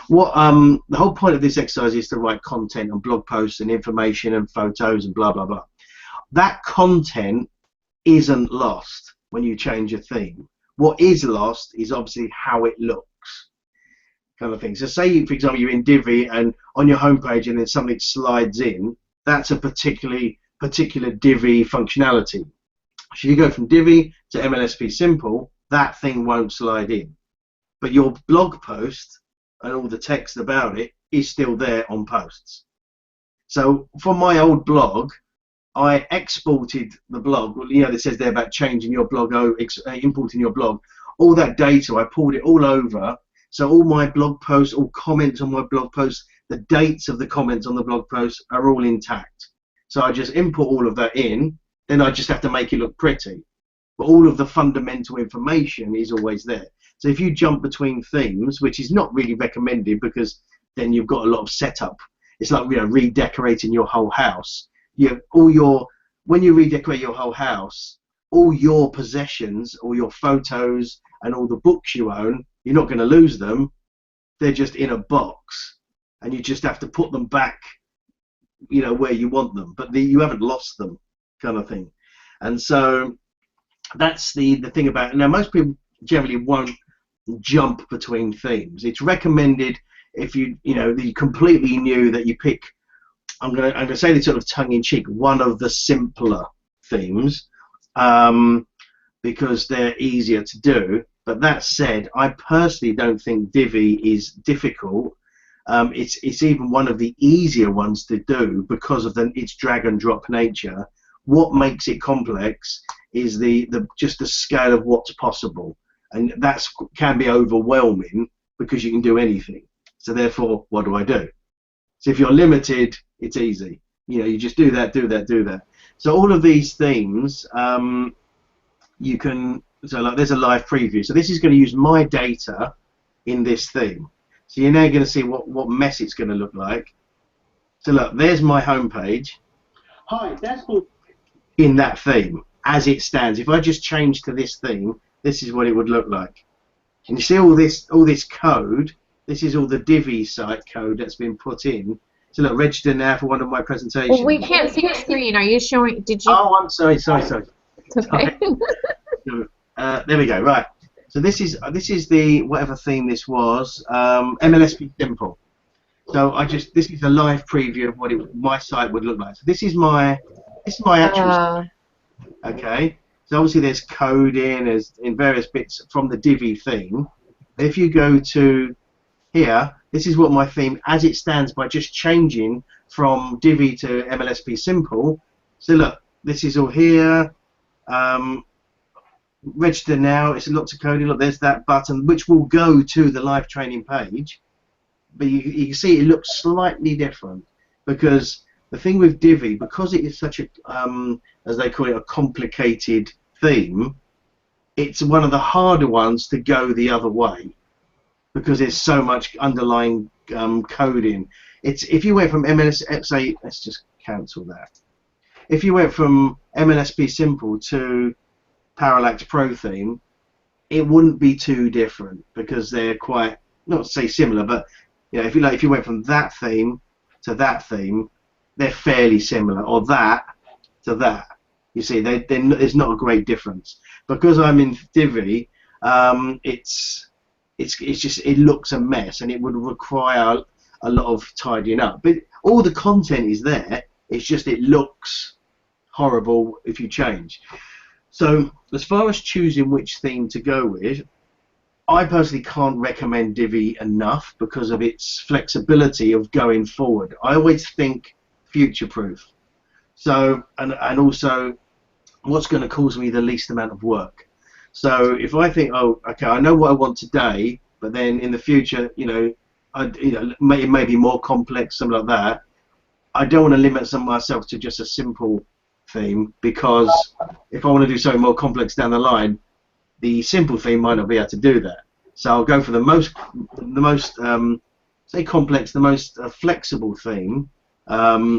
What the whole point of this exercise is to write content on blog posts and information and photos and blah blah blah. That content isn't lost when you change a theme. What is lost is obviously how it looks, kind of thing. So say, for example, you're in Divi and on your homepage and then something slides in. That's a particular Divi functionality. So you go from Divi to MLSP Simple, that thing won't slide in. But your blog post and all the text about it is still there on posts. So for my old blog, I exported the blog. You know, it says there about changing your blog, importing your blog. All that data, I pulled it all over. So all my blog posts, all comments on my blog posts, the dates of the comments on the blog posts are all intact. So I just import all of that in. Then I just have to make it look pretty. But all of the fundamental information is always there. So if you jump between themes, which is not really recommended because then you've got a lot of setup. It's like, you know, redecorating your whole house. When you redecorate your whole house, all your possessions, all your photos, and all the books you own, you're not going to lose them. They're just in a box, and you just have to put them back, you know, where you want them. But you haven't lost them, kind of thing. And so that's the thing about it. Now, most people generally won't jump between themes. It's recommended if you're completely new that you pick. I'm gonna say this sort of tongue-in-cheek, one of the simpler themes, because they're easier to do. But that said, I personally don't think Divi is difficult. It's even one of the easier ones to do because of its drag and drop nature. What makes it complex is just the scale of what's possible, and that can be overwhelming because you can do anything. So therefore, what do I do? So if you're limited, it's easy. You know, you just do that, do that, do that. So all of these themes, you can. So like, there's a live preview. So this is going to use my data in this theme. So you're now going to see what mess it's going to look like. So look, there's my home page. Hi, that's in that theme as it stands. If I just change to this theme, this is what it would look like. And you see all this code. This is all the Divi site code that's been put in. So look, register now for one of my presentations. Well, we can't see your screen. Are you showing? Did you? Oh, I'm sorry. It's okay. There we go. Right. So this is the whatever theme this was. MLSP Simple. So this is a live preview of what my site would look like. So this is my actual. Okay. So obviously there's code in various bits from the Divi theme. If you go to here, this is what my theme as it stands by just changing from Divi to MLSP Simple. So look, this is all here. Register now. It's lots of coding. Look, there's that button which will go to the live training page. But you can see it looks slightly different because the thing with Divi, because it is such a, as they call it, a complicated theme, it's one of the harder ones to go the other way because there's so much underlying coding. If you went from let's just cancel that. If you went from MLSP Simple to Parallax Pro theme, it wouldn't be too different because they're quite, not to say similar, but you know, if you went from that theme to that theme, they're fairly similar, or that to that. You see, there's not a great difference. Because I'm in Divi, it's just, it looks a mess, and it would require a lot of tidying up. But all the content is there. It's just it looks horrible if you change. So as far as choosing which theme to go with, I personally can't recommend Divi enough because of its flexibility of going forward. I always think future-proof. So, and also what's going to cause me the least amount of work. So if I think, oh, okay, I know what I want today, but then in the future, you know, it may be more complex, something like that. I don't want to limit myself to just a simple theme, because if I want to do something more complex down the line, the simple theme might not be able to do that. So I'll go for the most say complex, the most flexible theme,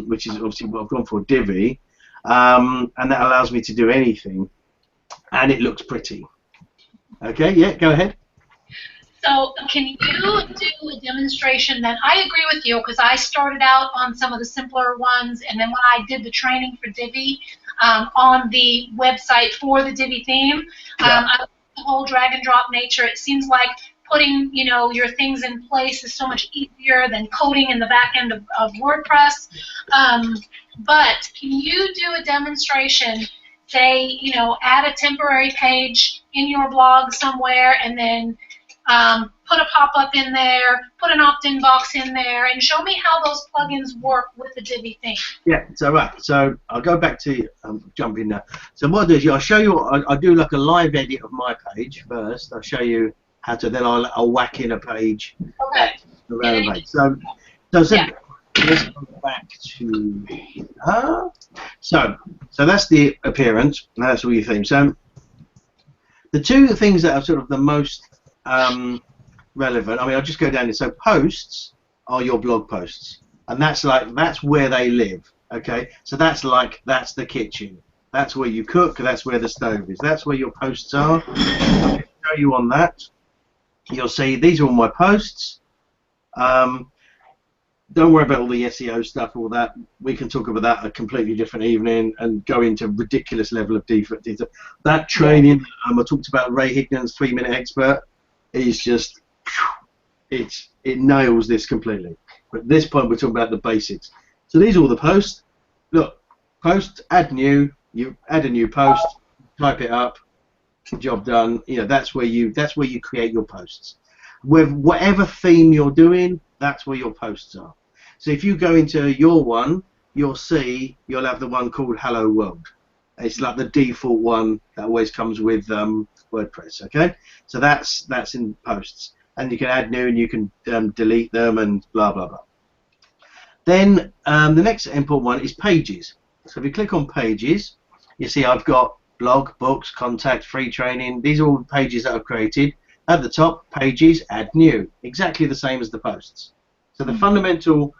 which is obviously what I've gone for, Divi, and that allows me to do anything, and it looks pretty. Okay, yeah, go ahead. So can you do a demonstration then? I agree with you, because I started out on some of the simpler ones, and then when I did the training for Divi on the website for the Divi theme, I the whole drag and drop nature. It seems like putting, you know, your things in place is so much easier than coding in the back end of WordPress. But can you do a demonstration, say, you know, add a temporary page in your blog somewhere, and then put a pop-up in there, put an opt-in box in there, and show me how those plugins work with the Divi theme. Yeah, so right, so I'll go back to jump in now. So what I'll do is I'll show you, I'll do like a live edit of my page first. I'll show you how to, then I'll whack in a page. Okay. Around the page. So yeah. Let's go back to so that's the appearance, and that's all your theme. So the two things that are sort of the most relevant, I mean, I'll just go down here. So posts are your blog posts, and that's where they live. Okay, so that's the kitchen, that's where you cook, that's where the stove is, that's where your posts are. I'll show you on that. You'll see these are all my posts. Don't worry about all the SEO stuff, all that. We can talk about that a completely different evening and go into ridiculous level of detail. That training I talked about, Ray Hignan's 3-minute expert, is just, it nails this completely. But at this point we're talking about the basics. So these are all the posts. Look, post, add new, you add a new post, type it up, job done. You know, that's where you create your posts. With whatever theme you're doing, that's where your posts are. So if you go into your one, you'll have the one called Hello World. It's like the default one that always comes with WordPress. Okay, so that's in posts, and you can add new and you can delete them and blah blah blah. Then the next important one is pages. So if you click on pages, you see I've got blog, books, contact, free training. These are all pages that I've created. At the top, pages, add new, exactly the same as the posts. So the fundamental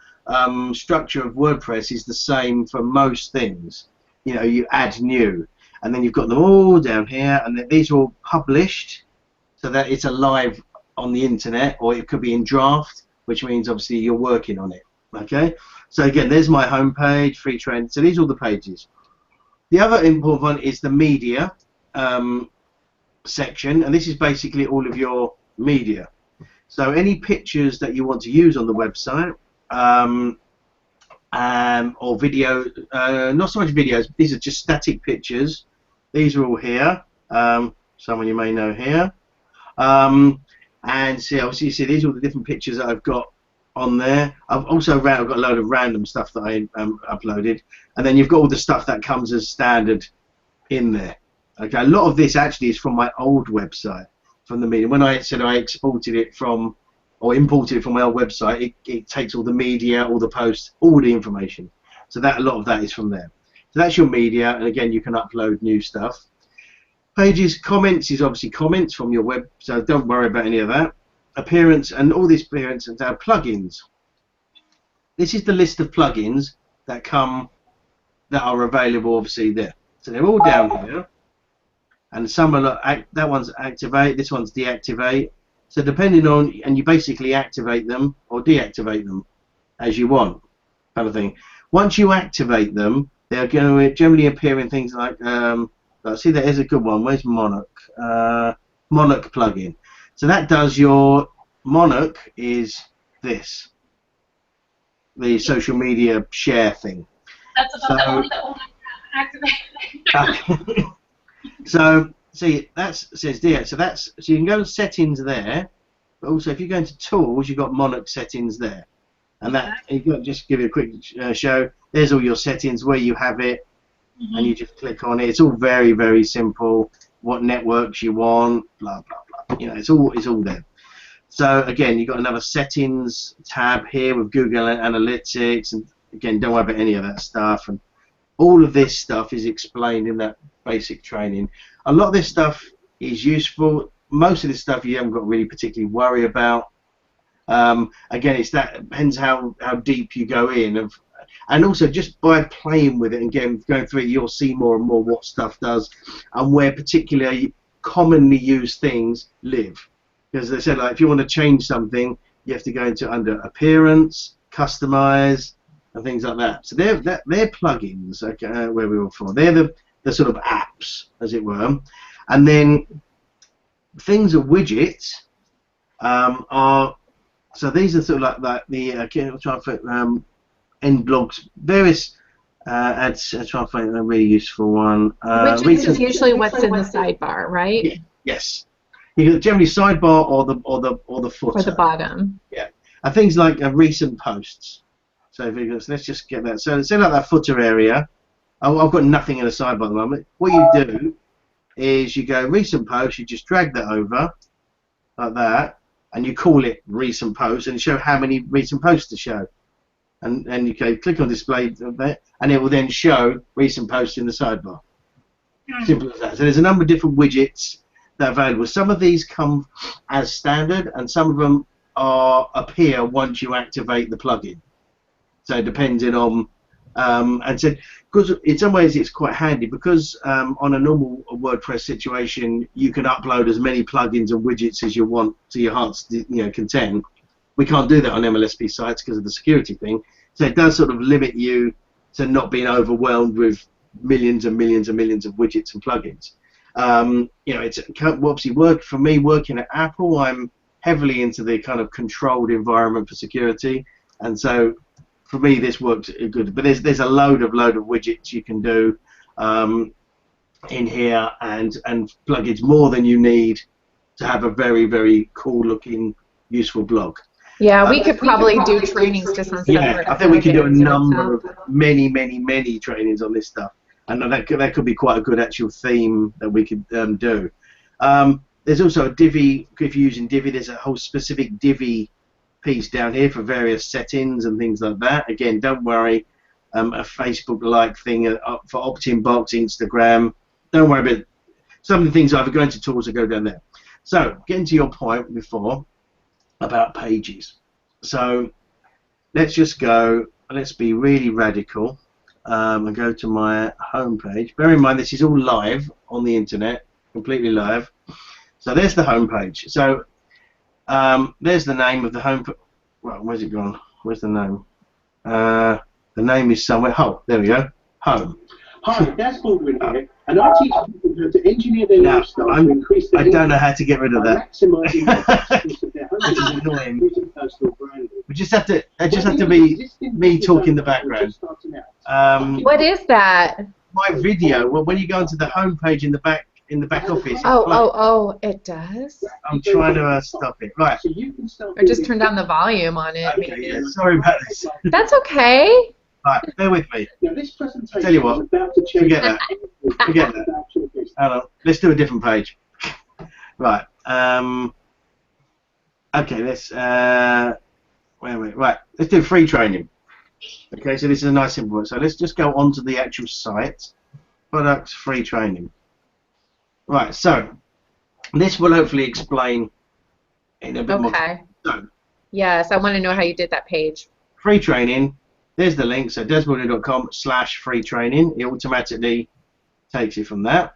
structure of WordPress is the same for most things. You know, you add new, and then you've got them all down here, and these are all published, so that it's alive on the internet, or it could be in draft, which means obviously you're working on it. Okay, so again, there's my home page, free training. So these are all the pages. The other important one is the media section, and this is basically all of your media. So any pictures that you want to use on the website, or video, not so much videos, these are just static pictures. These are all here. Someone you may know here. And see, obviously you see these are all the different pictures that I've got on there. I've got a load of random stuff that I uploaded, and then you've got all the stuff that comes as standard in there. Okay, a lot of this actually is from my old website, from the media. When I said I exported it from, or imported it from my old website, it takes all the media, all the posts, all the information. So that a lot of that is from there. So that's your media, and again, you can upload new stuff. Pages, comments is obviously comments from your web, so don't worry about any of that. Appearance, and all these appearance and plugins. This is the list of plugins that come that are available, obviously there. So they're all down here, and some are that one's activate, this one's deactivate. So depending on, and you basically activate them or deactivate them as you want, kind of thing. Once you activate them, they're going to generally appear in things like, see, there is a good one. Where's Monarch? Monarch plugin. So that does your Monarch is this, the social media share thing. That's about the only activate. So see, that says there. So you can go to settings there, but also if you go into tools, you've got Monarch settings there, and that you got just give you a quick show. There's all your settings where you have it, and you just click on it. It's all very, very simple. What networks you want, blah blah blah. You know, it's all there. So again, you've got another settings tab here with Google Analytics, and again, don't worry about any of that stuff. And all of this stuff is explained in that basic training. A lot of this stuff is useful. Most of this stuff you haven't got to really particularly worry about. Again, depends how deep you go in, and also just by playing with it and going through it, you'll see more and more what stuff does and where particularly commonly used things live. Because they said, like, if you want to change something, you have to go into under appearance, customize, and things like that. So they're plugins, okay, where we were before. They're the sort of apps, as it were. And then things are widgets are, so these are sort of like the I'll try and find end blogs, various ads. I'll try and find a really useful one. Widgets is usually what's in the sidebar, right? Yeah, yes. You get generally sidebar or the footer. Or the bottom. Yeah. And things like recent posts. So let's just get that. So say like that footer area. I've got nothing in the sidebar at the moment. What you do is you go recent posts, you just drag that over like that, and you call it recent posts and show how many recent posts to show. And you can click on display there, and it will then show recent posts in the sidebar. Simple as that. So there's a number of different widgets that are available. Some of these come as standard, and some of them appear once you activate the plugin. So depending on, and so because in some ways it's quite handy because on a normal WordPress situation you can upload as many plugins and widgets as you want to your heart's content. We can't do that on MLSP sites because of the security thing. So it does sort of limit you to not being overwhelmed with millions and millions and millions of widgets and plugins. It's obviously for me working at Apple. I'm heavily into the kind of controlled environment for security, and so for me this works good. But there's a load of widgets you can do in here and plugins, more than you need to have a very, very cool looking useful blog. Yeah, we could probably do trainings just on separate. I think we could do a number of many trainings on this stuff, and that could be quite a good actual theme that we could do. There's also a Divi. If you're using Divi, there's a whole specific Divi piece down here for various settings and things like that. Again, don't worry, a Facebook-like thing for opt-in box, Instagram. Don't worry about it. Some of the things either go into tools or go down there. So, getting to your point before about pages. So, let's just go. Let's be really radical and go to my home page. Bear in mind, this is all live on the internet, completely live. So there's the home page. So there's the name of the home. Well, where's it gone? Where's the name? The name is somewhere. Oh, there we go. Home. Hi, Des Baldwin here, and I teach people how to engineer their lifestyle to increase their I don't know how to get rid of that. Maximising the effectiveness of their home Which is annoying. using personal branding. We just have to. It just have to be me talking in the background. What is that? My video. Well, when you go onto the home page in the back office. Oh, it does? I'm trying to stop it. Right. So you can start Or just turn down the volume on it. Okay, yeah, sorry about this. That's okay. Right, bear with me. Now, this presentation Tell you what, is about to change. Forget that. Forget that. Hold on. Let's do a different page. Right. Okay, let's wait. Right, let's do free training. Okay, so this is a nice simple one. So let's just go onto the actual site. Products, free training. Right, so this will hopefully explain in a bit more. Okay. So, Yes, I want to know how you did that page. free training. there's the link. So desmondlewis.com/free training. It automatically takes you from that.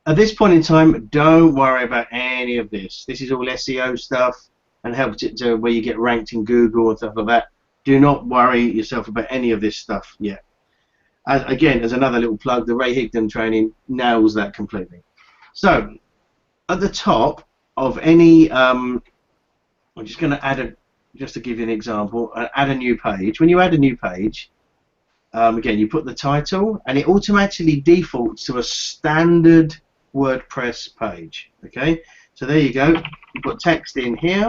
At this point in time, don't worry about any of this. This is all SEO stuff and helps it to where you get ranked in Google and stuff like that. Do not worry yourself about any of this stuff yet. Again, as another little plug, the Ray Higdon training nails that completely. So, at the top of any, I'm just going to add just to give you an example, add a new page. When you add a new page, again, you put the title, and it automatically defaults to a standard WordPress page. Okay, so there you go. You put text in here,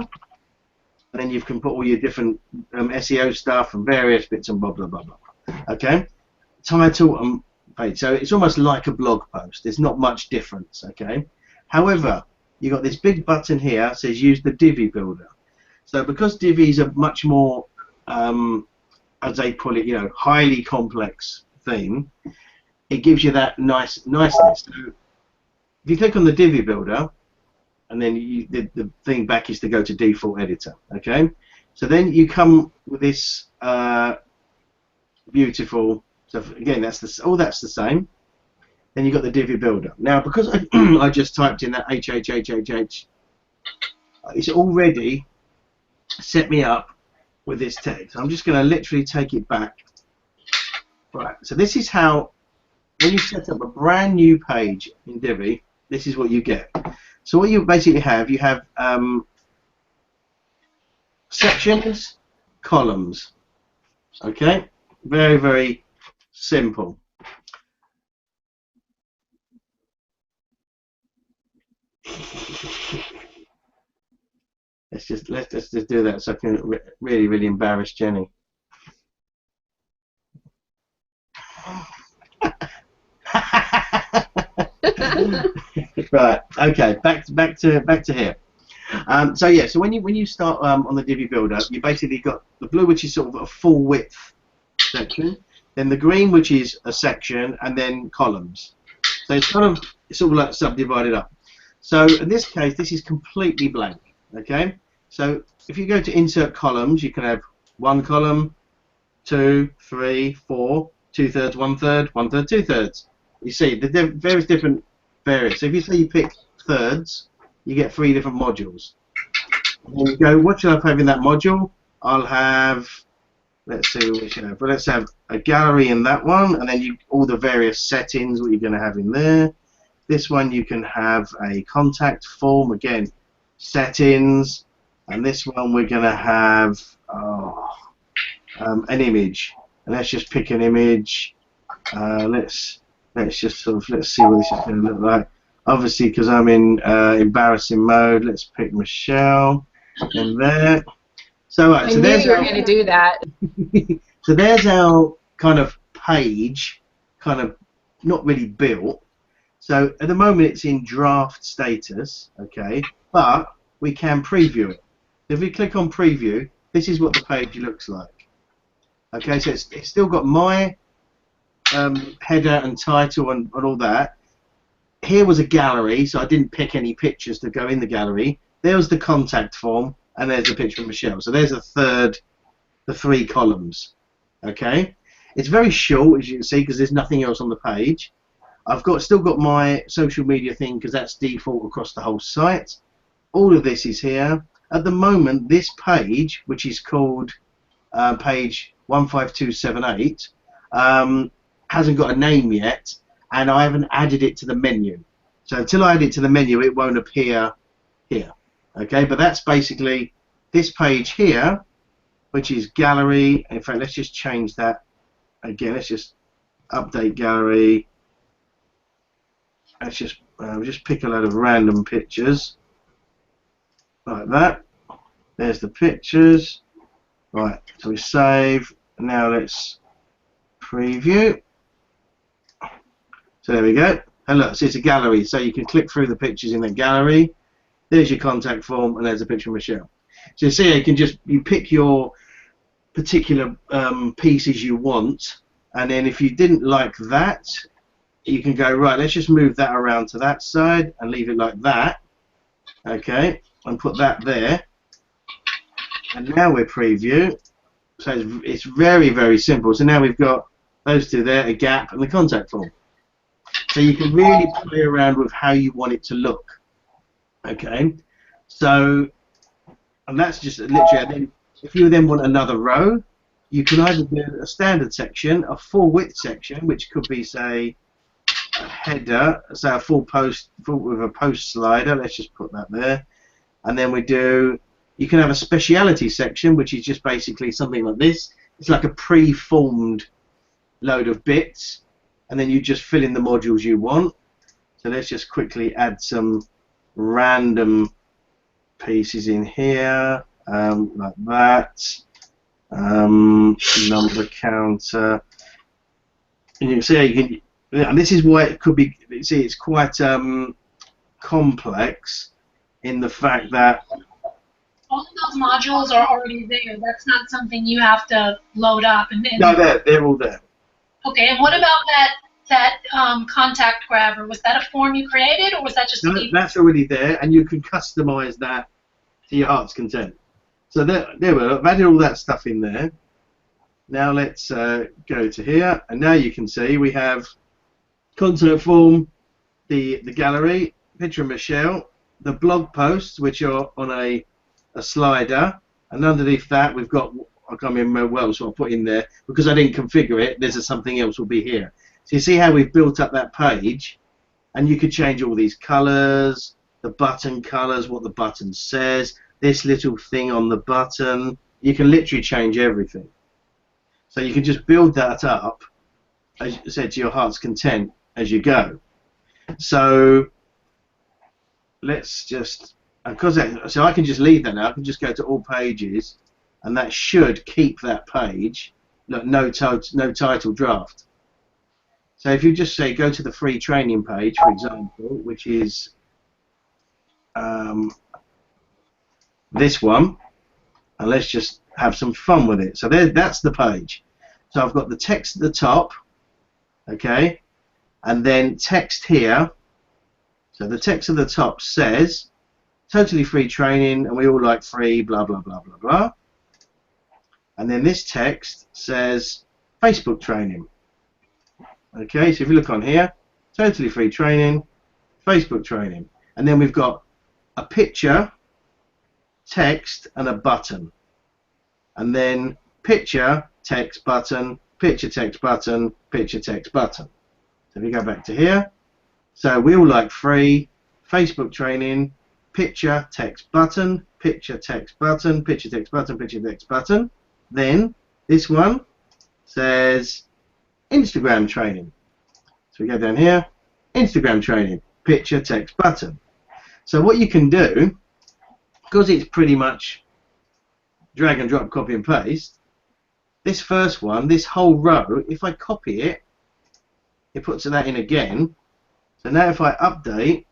and then you can put all your different SEO stuff and various bits and blah blah blah blah. Okay, title and page. So it's almost like a blog post. There's not much difference. Okay, however, you got this big button here that says use the Divi Builder. So because Divi's a much more as they put it, highly complex theme, it gives you that niceness. So if you click on the Divi Builder, and then the thing back is to go to default editor. Okay, so then you come with this beautiful. So again, that's the same. Then you got the Divi Builder. Now, because I just typed in that HHHHH, it's already set me up with this text. I'm just going to literally take it back. Right. So this is how, when you set up a brand new page in Divi, this is what you get. So what you basically have, you have sections, columns. Okay, very, very simple. Let's just do that so I can really embarrass Jenny. Right. Okay. Back to here. So yeah. So when you start on the Divi Builder, you basically got the blue, which is sort of a full width section, then the green, which is a section, and then columns. So it's sort of like subdivided up. So in this case, this is completely blank. Okay. So if you go to insert columns, you can have one column, 2, 3, 4, 2/3, 1/3, 1/3, 2/3. You see the various different variants. So if you say you pick thirds, you get 3 different modules. And then you go, what should I have in that module? I'll have, let's see what we should have. Well, let's have a gallery in that one, and then all the various settings, what you're going to have in there. This one you can have a contact form, again, settings. And this one we're going to have an image. And let's just pick an image. Let's just see what this is going to look like. Obviously, because I'm in embarrassing mode, let's pick Michelle in there. So right, I knew you were going to do that. So there's our kind of page, kind of not really built. So at the moment it's in draft status, okay, but we can preview it. If we click on preview, this is what the page looks like. Okay, so it's still got my header and title and all that. Here was a gallery, so I didn't pick any pictures to go in the gallery. There was the contact form, and there's a picture of Michelle. So there's the 3 columns. Okay, it's very short, as you can see, because there's nothing else on the page. I've still got my social media thing because that's default across the whole site. All of this is here. At the moment, this page, which is called page 15278, hasn't got a name yet, and I haven't added it to the menu. So until I add it to the menu, it won't appear here. Okay, but that's basically this page here, which is gallery. In fact, let's just change that again. Let's just update gallery. Let's just pick a load of random pictures like that. There's the pictures. Right, so we save. Now let's preview. So there we go. And look, so it's a gallery, so you can click through the pictures in the gallery. There's your contact form, and there's a picture of Michelle. So you see, you pick your particular pieces you want, and then if you didn't like that, you can go, right, let's just move that around to that side and leave it like that. Okay, and put that there. And now we preview. So it's very, very simple. So now we've got those two there, a gap and the contact form. So you can really play around with how you want it to look. Okay, so, and that's just literally, and then if you then want another row, you can either do a standard section, a full width section, which could be, say, a header, so a full with a post slider, let's just put that there, and then you can have a speciality section, which is just basically something like this. It's like a pre-formed load of bits, and then you just fill in the modules you want. So let's just quickly add some random pieces in here, like that. Number counter, and you can see how you can. And this is why it could be. See, it's quite complex in the fact that all of those modules are already there. That's not something you have to load up. No, they're all there. Okay, and what about that contact grabber? Was that a form you created, or was that just? No, that's already there, and you can customize that to your heart's content. So there we are. I've added all that stuff in there. Now let's go to here, and now you can see we have contact form, the gallery, picture of Michelle, the blog posts, which are on a slider, and underneath that we've got, I can't remember what else I put in there because I didn't configure it. There's something else will be here. So you see how we've built up that page, and you could change all these colors, the button colors, what the button says, this little thing on the button. You can literally change everything. So you can just build that up, as I said, to your heart's content as you go. So let's just, so I can just leave that now. I can just go to all pages, and that should keep that page. Look, no title draft. So if you just say go to the free training page, for example, which is this one, and let's just have some fun with it. So that's the page. So I've got the text at the top, okay, and then text here. So the text at the top says totally free training, and we all like free, blah blah blah blah blah. And then this text says Facebook training. Okay, so if you look on here, totally free training, Facebook training, and then we've got a picture, text, and a button, and then picture, text, button, picture, text, button, picture, text, button. So if you go back to here, so we all like free, Facebook training, picture, text, button, picture, text, button, picture, text, button, picture, text, button. Then this one says Instagram training. So we go down here, Instagram training, picture, text, button. So what you can do, because it's pretty much drag and drop, copy and paste, this first one, this whole row, if I copy it, it puts that in again. So now if I update,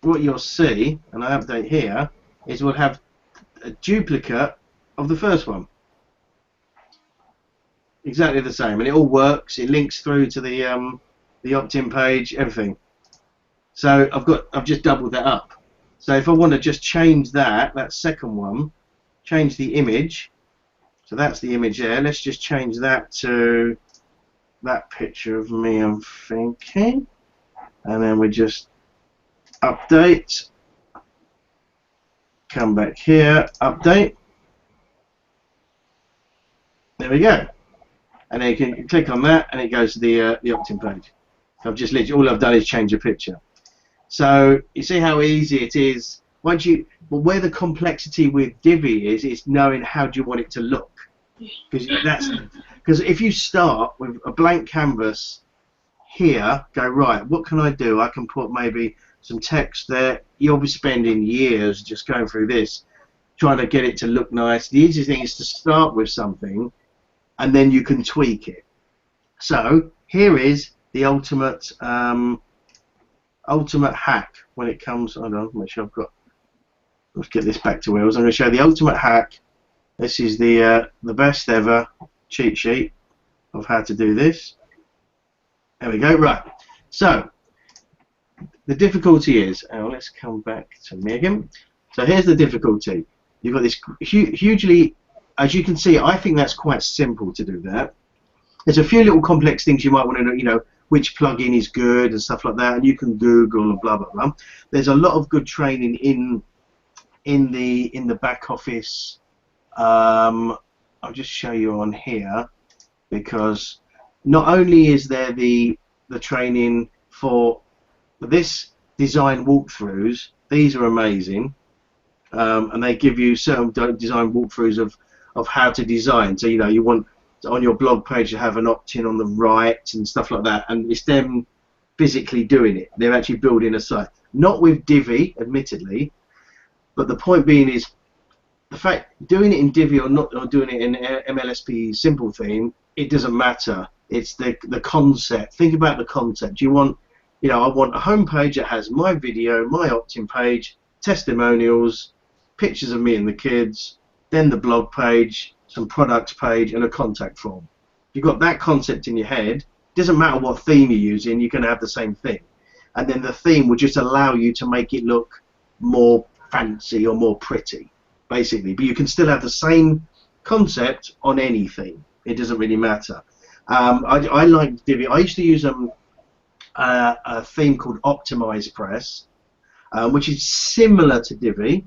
what you'll see, and I update here, is we'll have a duplicate of the first one. Exactly the same, and it all works. It links through to the opt-in page, everything. So I've just doubled that up. So if I want to just change that second one, change the image. So that's the image there. Let's just change that to that picture of me, I'm thinking. And then we just update. Come back here, update. There we go. And then you can click on that, and it goes to the opt-in page. So I've just literally, all I've done is change a picture. So you see how easy it is. But where the complexity with Divi is knowing how do you want it to look. Because if you start with a blank canvas here, go right, what can I do? I can put maybe some text there. You'll be spending years just going through this, trying to get it to look nice. The easiest thing is to start with something, and then you can tweak it. So here is the ultimate hack when it comes. Hold on, make sure I've got. Let's get this back to where I was. I'm going to show the ultimate hack. This is the best ever cheat sheet of how to do this. There we go. Right. So the difficulty is. Let's come back to me again. So here's the difficulty. You've got this hugely, as you can see, I think that's quite simple to do that. There's a few little complex things you might want to know, you know, which plugin is good and stuff like that, and you can Google and blah blah blah. There's a lot of good training in the back office. I'll just show you on here, because not only is there the training for this design walkthroughs, these are amazing, and they give you certain design walkthroughs of how to design. So you know, you want on your blog page to have an opt-in on the right and stuff like that, and it's them physically doing it. They're actually building a site, not with Divi, admittedly, but the point being is the fact doing it in Divi or not, or doing it in MLSP simple theme, it doesn't matter. It's the concept. Think about the concept. You want, you know, I want a home page that has my video, my opt-in page, testimonials, pictures of me and the kids, then the blog page, some products page, and a contact form. If you've got that concept in your head, doesn't matter what theme you're using, you're going to have the same thing. And then the theme will just allow you to make it look more fancy or more pretty, basically. But you can still have the same concept on any theme. It doesn't really matter. I like Divi. I used to use a theme called OptimizePress, which is similar to Divi.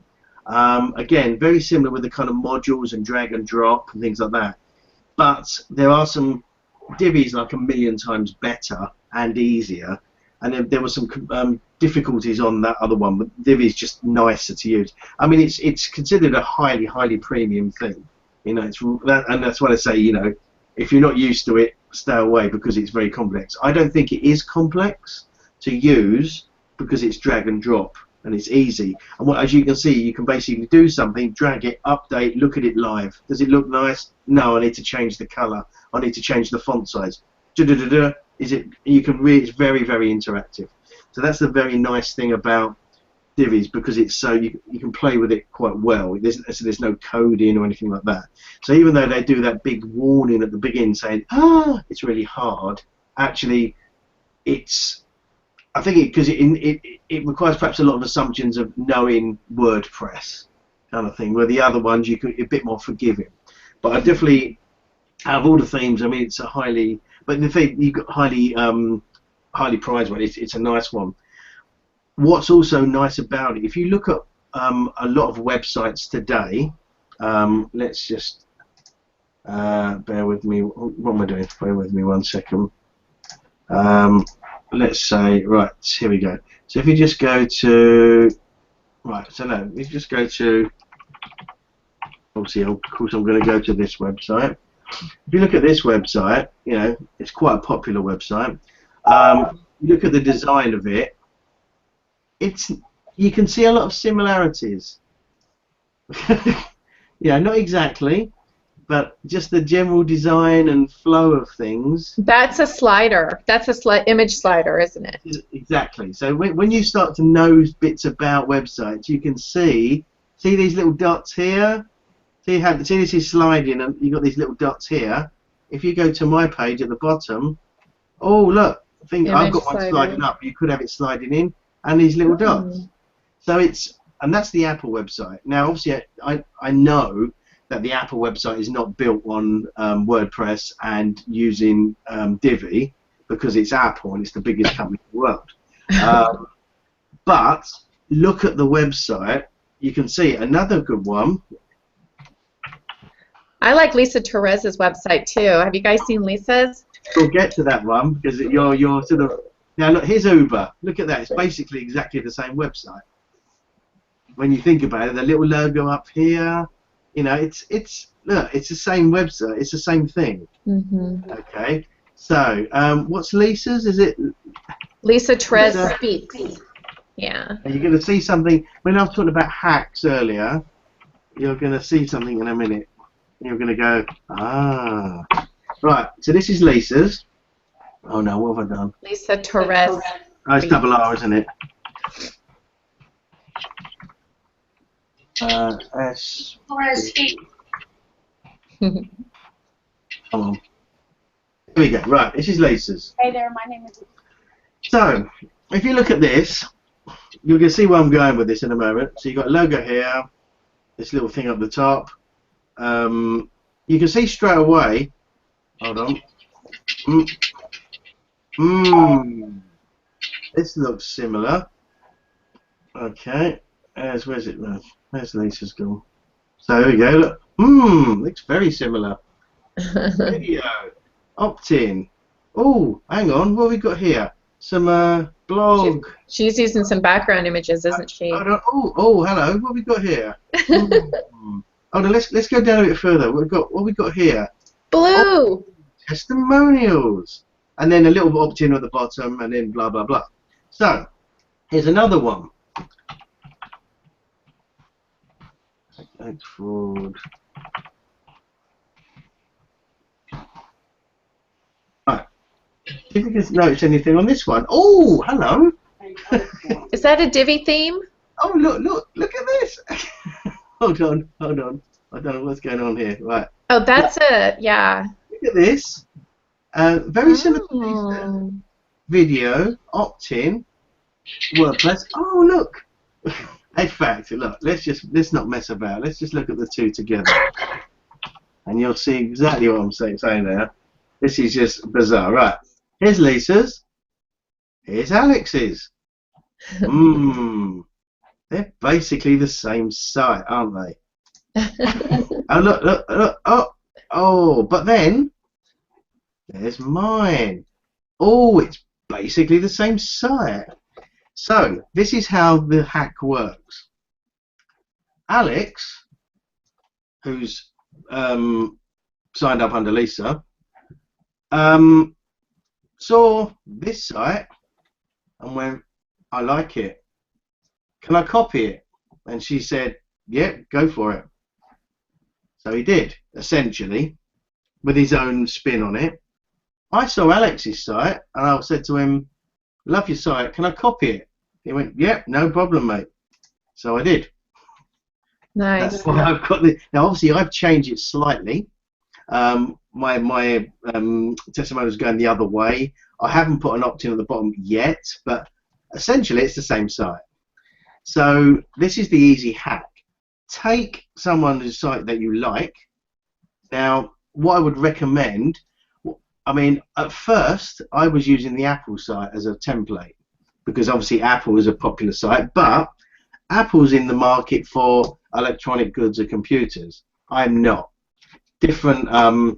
Again, very similar with the kind of modules and drag and drop and things like that. But there are some Divi's like 1,000,000 times better and easier, and there were some difficulties on that other one. But Divi's just nicer to use. I mean, it's considered a highly premium thing. You know, and that's why I say, you know, if you're not used to it, stay away, because it's very complex. I don't think it is complex to use because it's drag and drop and it's easy. And what, as you can see, you can basically do something, drag it, update, look at it live. Does it look nice? No, I need to change the color. I need to change the font size. Is it? You can read. It's very interactive. So that's the very nice thing about Divi's, because it's so you can play with it quite well. There's no coding or anything like that. So even though they do that big warning at the beginning saying, it's really hard, actually I think because it requires perhaps a lot of assumptions of knowing WordPress kind of thing, where the other ones you're a bit more forgiving. But I definitely, out of all the themes, I mean, it's a highly, but the thing you got highly prized one. It's a nice one. What's also nice about it, if you look at a lot of websites today, let's just bear with me. What am I doing? Bear with me 1 second. Let's say, right, here we go. So if you just go to, right, so no, you just go to, obviously, of course, I'm going to go to this website. If you look at this website, you know, it's quite a popular website. You look at the design of it. You can see a lot of similarities. Yeah, not exactly, but just the general design and flow of things. That's a slider. That's a image slider, isn't it? Exactly. So when you start to know bits about websites, you can see these little dots here. See this is sliding, and you've got these little dots here. If you go to my page at the bottom, oh look, I think I've got one sliding up. You could have it sliding in. And these little dots. So and that's the Apple website. Now, obviously, I know that the Apple website is not built on WordPress and using Divi, because it's Apple and it's the biggest company in the world. But look at the website. You can see another good one. I like Lisa Terez's website too. Have you guys seen Lisa's? We'll get to that one, because you're sort of. Now look, here's Uber. Look at that. It's basically exactly the same website. When you think about it, the little logo up here, you know, it's the same website. It's the same thing. Okay. So what's Lisa's? Is it Lisa Terez Speaks? Yeah. And you're going to see something. When I was talking about hacks earlier, you're going to see something in a minute. You're going to go, right. So this is Lisa's. Oh no, what have I done? Lisa Terez. Oh, it's double R, isn't it? S. Come on. Here we go. Right, this is Lisa's. Hey there, my name is. So, if you look at this, you're going to see where I'm going with this in a moment. So you've got a logo here, this little thing up the top. You can see straight away. Hold on. This looks similar. Okay. Where's it? Where's Lisa's gone? So here we go. Look. Looks very similar. Video. Opt-in. Oh, hang on. What have we got here? Some blog. She's using some background images, isn't she? Oh, hello. What have we got here? Oh, no, let's go down a bit further. What have we got here? Blue. Testimonials. And then a little opt-in at the bottom, and then blah blah blah. So here's another one. Thanks, fraud. Right. Did you just notice anything on this one? Oh, hello. Is that a Divi theme? Oh, look at this. Hold on. I don't know what's going on here. Right. Oh, that's yeah. Look at this. Very similar to Lisa. Video, opt-in, WordPress. Oh, look. In fact, look. Let's not mess about. Let's just look at the two together, and you'll see exactly what I'm saying there. This is just bizarre, right? Here's Lisa's. Here's Alex's. They're basically the same site, aren't they? Oh, look. Oh, but then there's mine. Oh, it's basically the same site. So this is how the hack works. Alex, who's signed up under Lisa, saw this site and went, I like it. Can I copy it? And she said, yeah, go for it. So he did, essentially, with his own spin on it. I saw Alex's site and I said to him, love your site, can I copy it? He went, yeah, no problem, mate. So I did. Nice. That's why I've got the. Now, obviously, I've changed it slightly. My testimonial is going the other way. I haven't put an opt-in at the bottom yet, but essentially, it's the same site. So this is the easy hack. Take someone's site that you like. Now, what I would recommend, I mean, at first, I was using the Apple site as a template because obviously Apple is a popular site, but Apple's in the market for electronic goods or computers. I'm not. Different, hold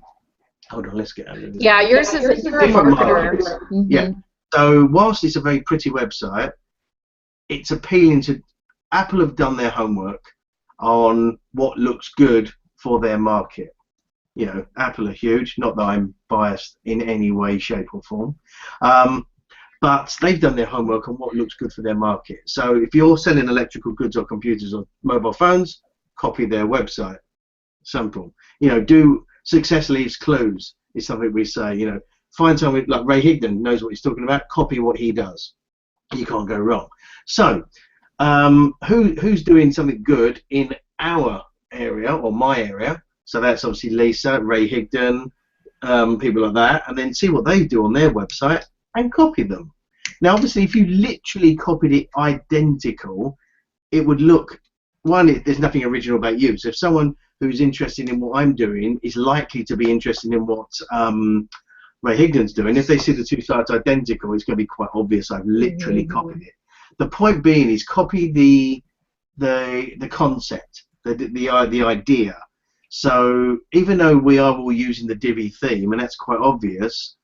on, let's get out of this. Yeah, yours is a different marketer. Yeah. So whilst it's a very pretty website, it's appealing to. Apple have done their homework on what looks good for their market. You know, Apple are huge. Not that I'm biased in any way, shape, or form, but they've done their homework on what looks good for their market. So if you're selling electrical goods or computers or mobile phones, copy their website. Simple. You know, do success leaves clues is something we say. You know, find someone like Ray Higdon knows what he's talking about. Copy what he does. You can't go wrong. So, who's doing something good in our area or my area? So that's obviously Lisa, Ray Higdon, people like that, and then see what they do on their website and copy them. Now, obviously, if you literally copied it identical, it would look. One, there's nothing original about you. So if someone who's interested in what I'm doing is likely to be interested in what Ray Higdon's doing, if they see the two sites identical, it's going to be quite obvious I've literally copied it. The point being is copy the concept, the idea. So even though we are all using the Divi theme, and that's quite obvious,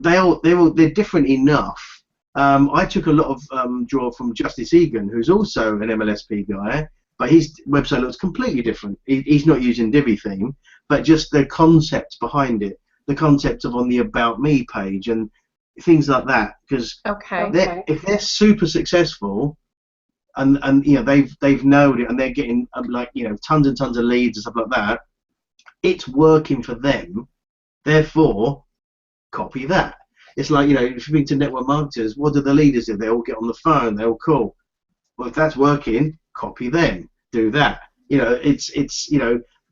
they're different enough. I took a lot of draw from Justice Egan, who's also an MLSP guy, but his website looks completely different. He's not using Divi theme, but just the concept behind it, the concept of on the About Me page and things like that. Because if they're super successful, and you know they've nailed it, and they're getting like tons and tons of leads and stuff like that, it's working for them. Therefore, copy that. It's like, if you speak to network marketers, what do the leaders do? They all get on the phone. They all call. Well, if that's working, copy them. Do that. It's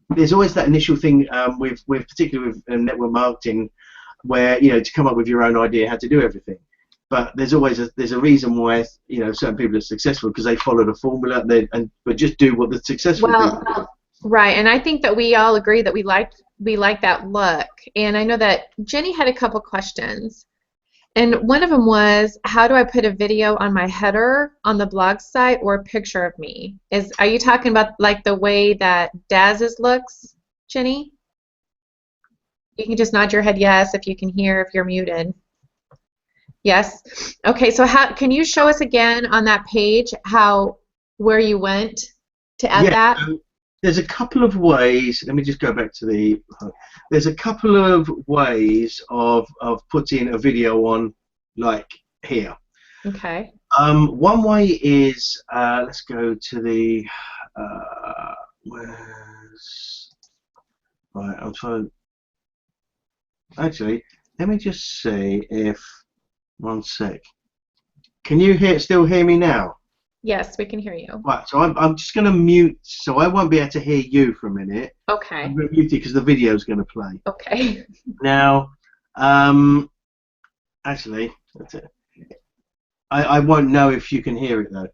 there's always that initial thing with particularly with network marketing, where to come up with your own idea how to do everything. but there's always there's a reason why certain people are successful, because they follow the formula but just do what the successful people do. Right, and I think that we all agree that we like that look. And I know that Jenny had a couple questions, and one of them was, how do I put a video on my header on the blog site or a picture of me? Are you talking about like the way that Daz's looks, Jenny? You can just nod your head yes if you can hear, if you're muted. Yes. Okay, so can you show us again on that page where you went to add that? There's a couple of ways. Let me just go back to there's a couple of ways of putting a video on, like here. Okay. One way is let's go to the right. I'm trying. Actually, let me just see if 1 sec. Can you still hear me now? Yes, we can hear you. Right, so I'm just going to mute, so I won't be able to hear you for a minute. Okay. I'm going to mute it because the video is going to play. Okay. Now, actually, that's it. I won't know if you can hear it though.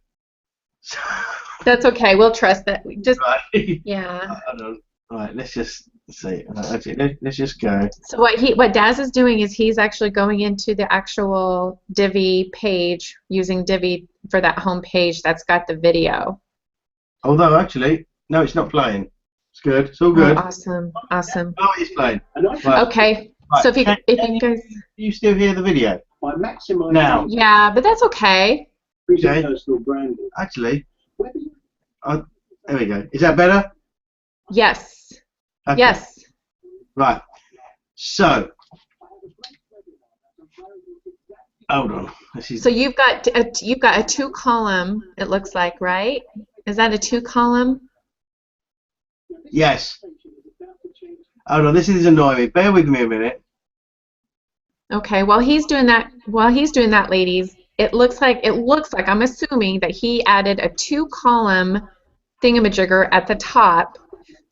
That's okay. We'll trust that. Right. Yeah. All right, let's just see. Actually, let's just go. So what Daz is doing is he's actually going into the actual Divi page using Divi for that home page that's got the video. Although actually, no, it's not playing. It's good. It's all good. Oh, awesome. Awesome. Oh, it's playing. Right. Okay. Right. So if you guys, you still hear the video? By maximizing. Now. Yeah, but that's okay. Okay. Personal branding. Actually, there we go. Is that better? Yes. Okay. Yes. Right. So, hold on. So you've got a 2-column. It looks like, right? Is that a 2-column? Yes. Hold on. This is annoying me. Bear with me a minute. Okay. While he's doing that, ladies, it looks like I'm assuming that he added a 2-column thingamajigger at the top,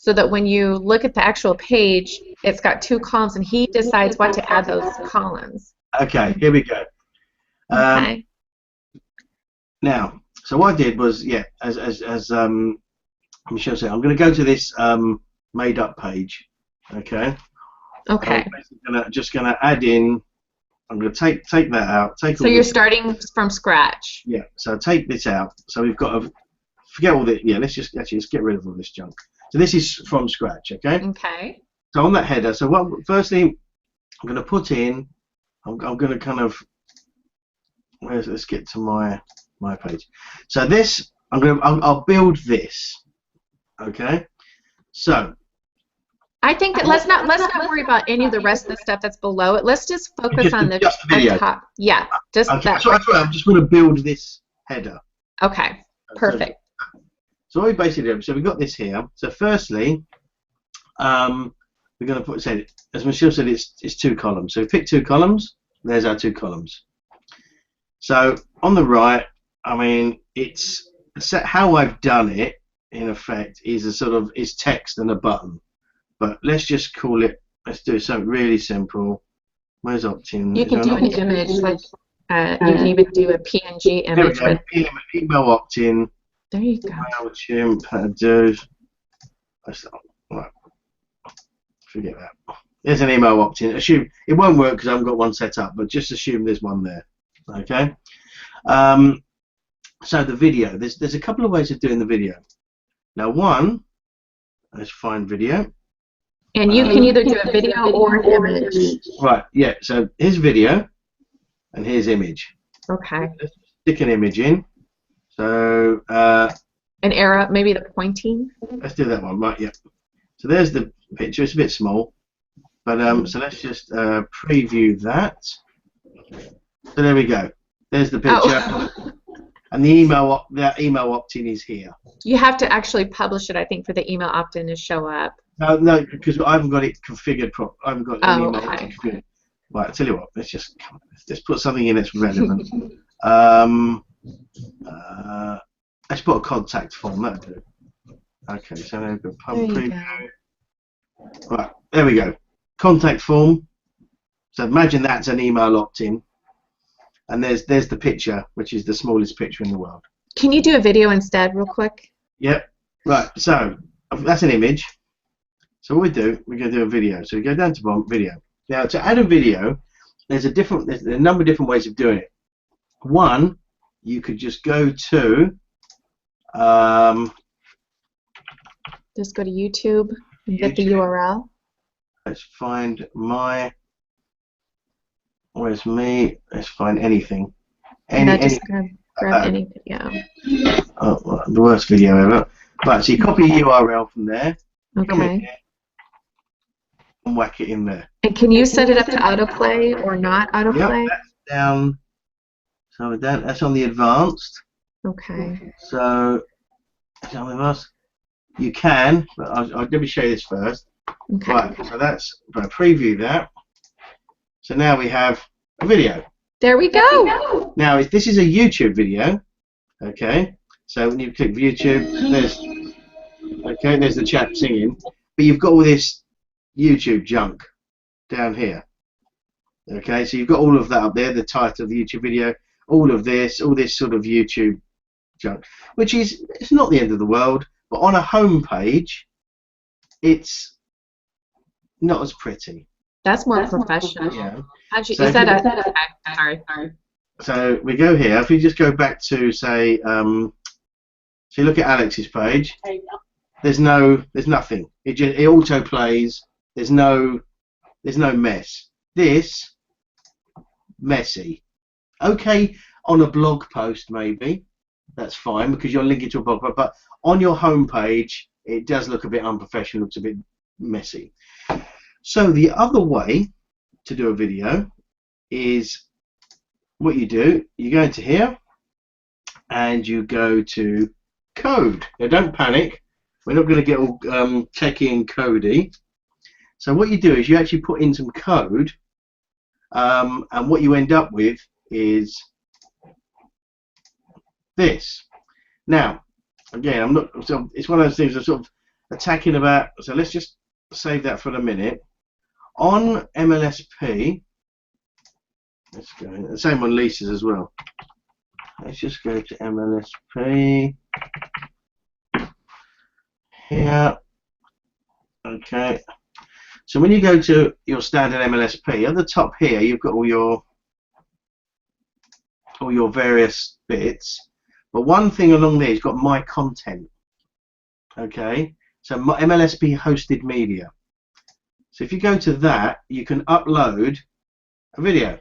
so that when you look at the actual page, it's got 2 columns, and he decides what to add those columns. Okay, here we go. Okay. Now, so what I did was, as Michelle said, I'm going to go to this made-up page. Okay. Okay. I'm just going to add in. I'm going to take that out. So you're starting from scratch. Yeah. So take this out. So we've got to forget all the. Yeah. Let's just get rid of all this junk. So this is from scratch, okay? Okay. So on that header, so firstly, I'm going to put in, I'm going to kind of, let's get to my page. So this, I'll build this, okay? So. I think that let's not worry about any of the rest of the stuff that's below it. Let's just focus on the video. top. Yeah, just okay, that. So that's right. I'm just going to build this header. Okay. Perfect. So what we basically do, so we've got this here. So firstly, we're going to put, as Michelle said, it's 2 columns. So we pick 2 columns. There's our 2 columns. So on the right, I mean, it's how I've done it. In effect, is is text and a button. But let's just call it. Let's do something really simple. Where's opt-in? You can do an image, like you can even do a PNG image. Email opt-in. There you go. Right. Forget that. There's an email opt-in. Assume it won't work because I haven't got one set up, but just assume there's one there. Okay. So the video. There's a couple of ways of doing the video. Now one, let's find video. And you can either do a video or an image. Right. Yeah. So here's video, and here's image. Okay. Let's stick an image in. So an arrow, maybe the pointing. Let's do that one, right? Yeah. So there's the picture. It's a bit small, but so let's just preview that. So there we go. There's the picture, and the email opt-in is here. You have to actually publish it, I think, for the email opt-in to show up. No, because I haven't got it configured properly. I haven't got an email okay. configured. Right. I tell you what. Let's just put something in that's relevant. Let's put a contact form. That'll do. Okay, so now we've got pump preview. Right, there we go. Contact form. So imagine that's an email opt-in. and there's the picture, which is the smallest picture in the world. Can you do a video instead, real quick? Yep. Right. So that's an image. So what we're going to do a video. So we go down to video. Now to add a video, there's a number of different ways of doing it. One, you could just go to Just go to YouTube and get the URL. let's find where's me? Let's find anything. Just grab any video. Oh, well, the worst video ever. Right, so you copy a URL from there. Come in Okay. here, and whack it in there. And can you set it up to autoplay or not autoplay? Yep, that's down. So that's on the advanced. Okay. So it's on the advanced. You can, but let me show you this first. Okay. Right, so that's, if I preview that. So now we have a video. There we go. Now, this is a YouTube video, okay? So when you click YouTube, there's the chap singing, but you've got all this YouTube junk down here, okay? So you've got all of that up there, the title of the YouTube video, all this sort of YouTube junk, which it's not the end of the world, but on a home page, it's not as pretty. That's more professional. Yeah. How'd you, So is that if a, okay, sorry. So we go here. If we just go back to say, so you look at Alex's page. There's nothing. It auto plays. There's no mess. This messy. Okay, on a blog post maybe that's fine because you're linking to a blog post, but on your home page it does look a bit unprofessional. Looks a bit messy. So the other way to do a video is what you do. You go into here and you go to code. Now don't panic. We're not going to get all techie and codey. So what you do is you actually put in some code, and what you end up with is this. Now, again, I'm not. So it's one of those things I'm sort of attacking about. So let's just save that for a minute. On MLSP, let's go. The same on Lisa's as well. Let's just go to MLSP. Here. Okay. So when you go to your standard MLSP, at the top here you've got all your various bits. But one thing along there has got my content. Okay. So my MLSP hosted media. So if you go to that, you can upload a video.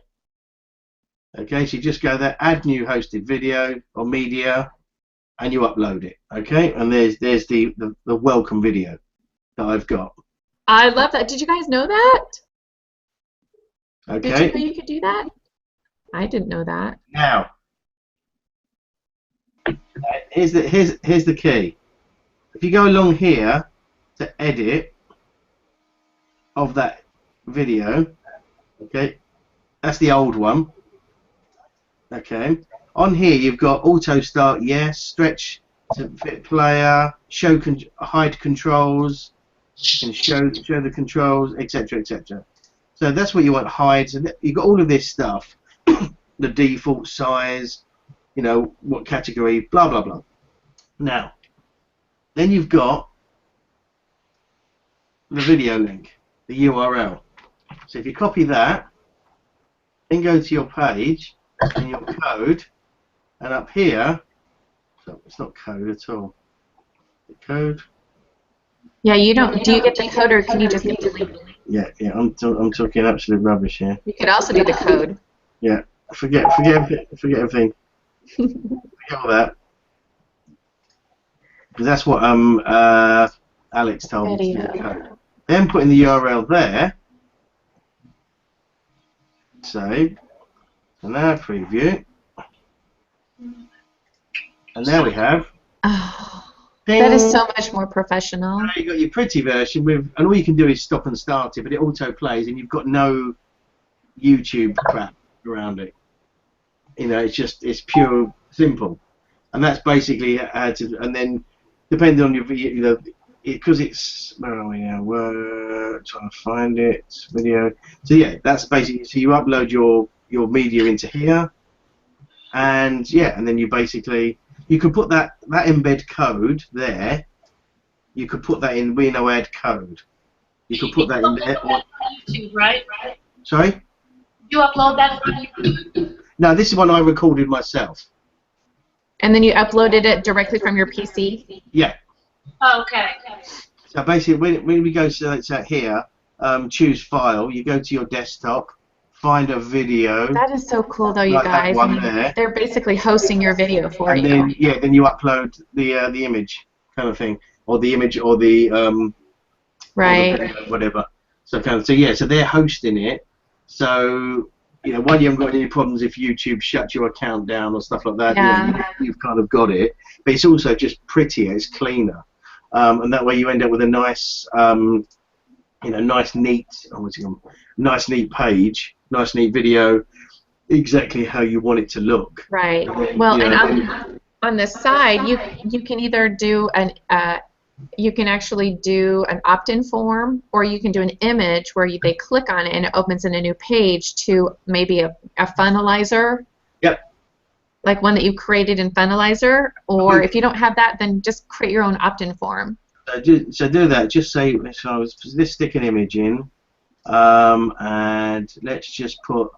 Okay, so you just go there, add new hosted video or media, and you upload it. Okay, and there's the welcome video that I've got. I love that. Did you guys know that? Okay. Did you know you could do that? I didn't know that. Now, here's the key. If you go along here to edit of that video, okay, that's the old one. Okay, on here you've got auto start, yes, stretch to fit player, hide controls, and show the controls, etc., etc. So that's what you want, hide. So you've got all of this stuff, the default size, you know, what category, blah blah blah. Now, then you've got the video link, the URL. So if you copy that, then go to your page and your code, and up here, so it's not code at all. The code. Yeah, you don't. Do you get the code, or can you just get the link? Yeah, I'm talking absolute rubbish here. You could also do the code. Yeah, forget everything. Forget all that. Because that's what Alex told me to do the code. Then put in the URL there. Save. And now preview. And there we have. Oh, ding. that is so much more professional. Now you've got your pretty version with, and all you can do is stop and start it, but it auto plays, and you've got no YouTube crap around it. You know, it's pure simple, and that's basically how to. And then depending on your, you know, because it's where are we now? We're trying to find it video. So yeah, that's basically, so you upload your media into here, and yeah, and then you can put that embed code there. You could put that in. We know add code. You could put that in there. On YouTube, right? Sorry? You upload that from YouTube? No, this is one I recorded myself. And then you uploaded it directly from your PC? Yeah. Oh, okay. So basically, when we go to here, choose file, you go to your desktop, find a video. That is so cool, though, you like guys. that one there. They're basically hosting your video for And you. then, yeah, then you upload the image kind of thing, or the image, or the Right. or the video, whatever. So so they're hosting it. So one, you haven't got any problems if YouTube shuts your account down or stuff like that. Yeah. You've kind of got it, but it's also just prettier, it's cleaner, and that way you end up with a nice, nice neat page, nice neat video, exactly how you want it to look. Right. Well, and on the side, you can either do you can actually do an opt-in form, or you can do an image where they click on it and it opens in a new page to maybe a funnelizer. Yep. Like one that you created in Funnelizer, or if you don't have that, then just create your own opt-in form. So do that. Just say, so let's stick an image in, and let's just put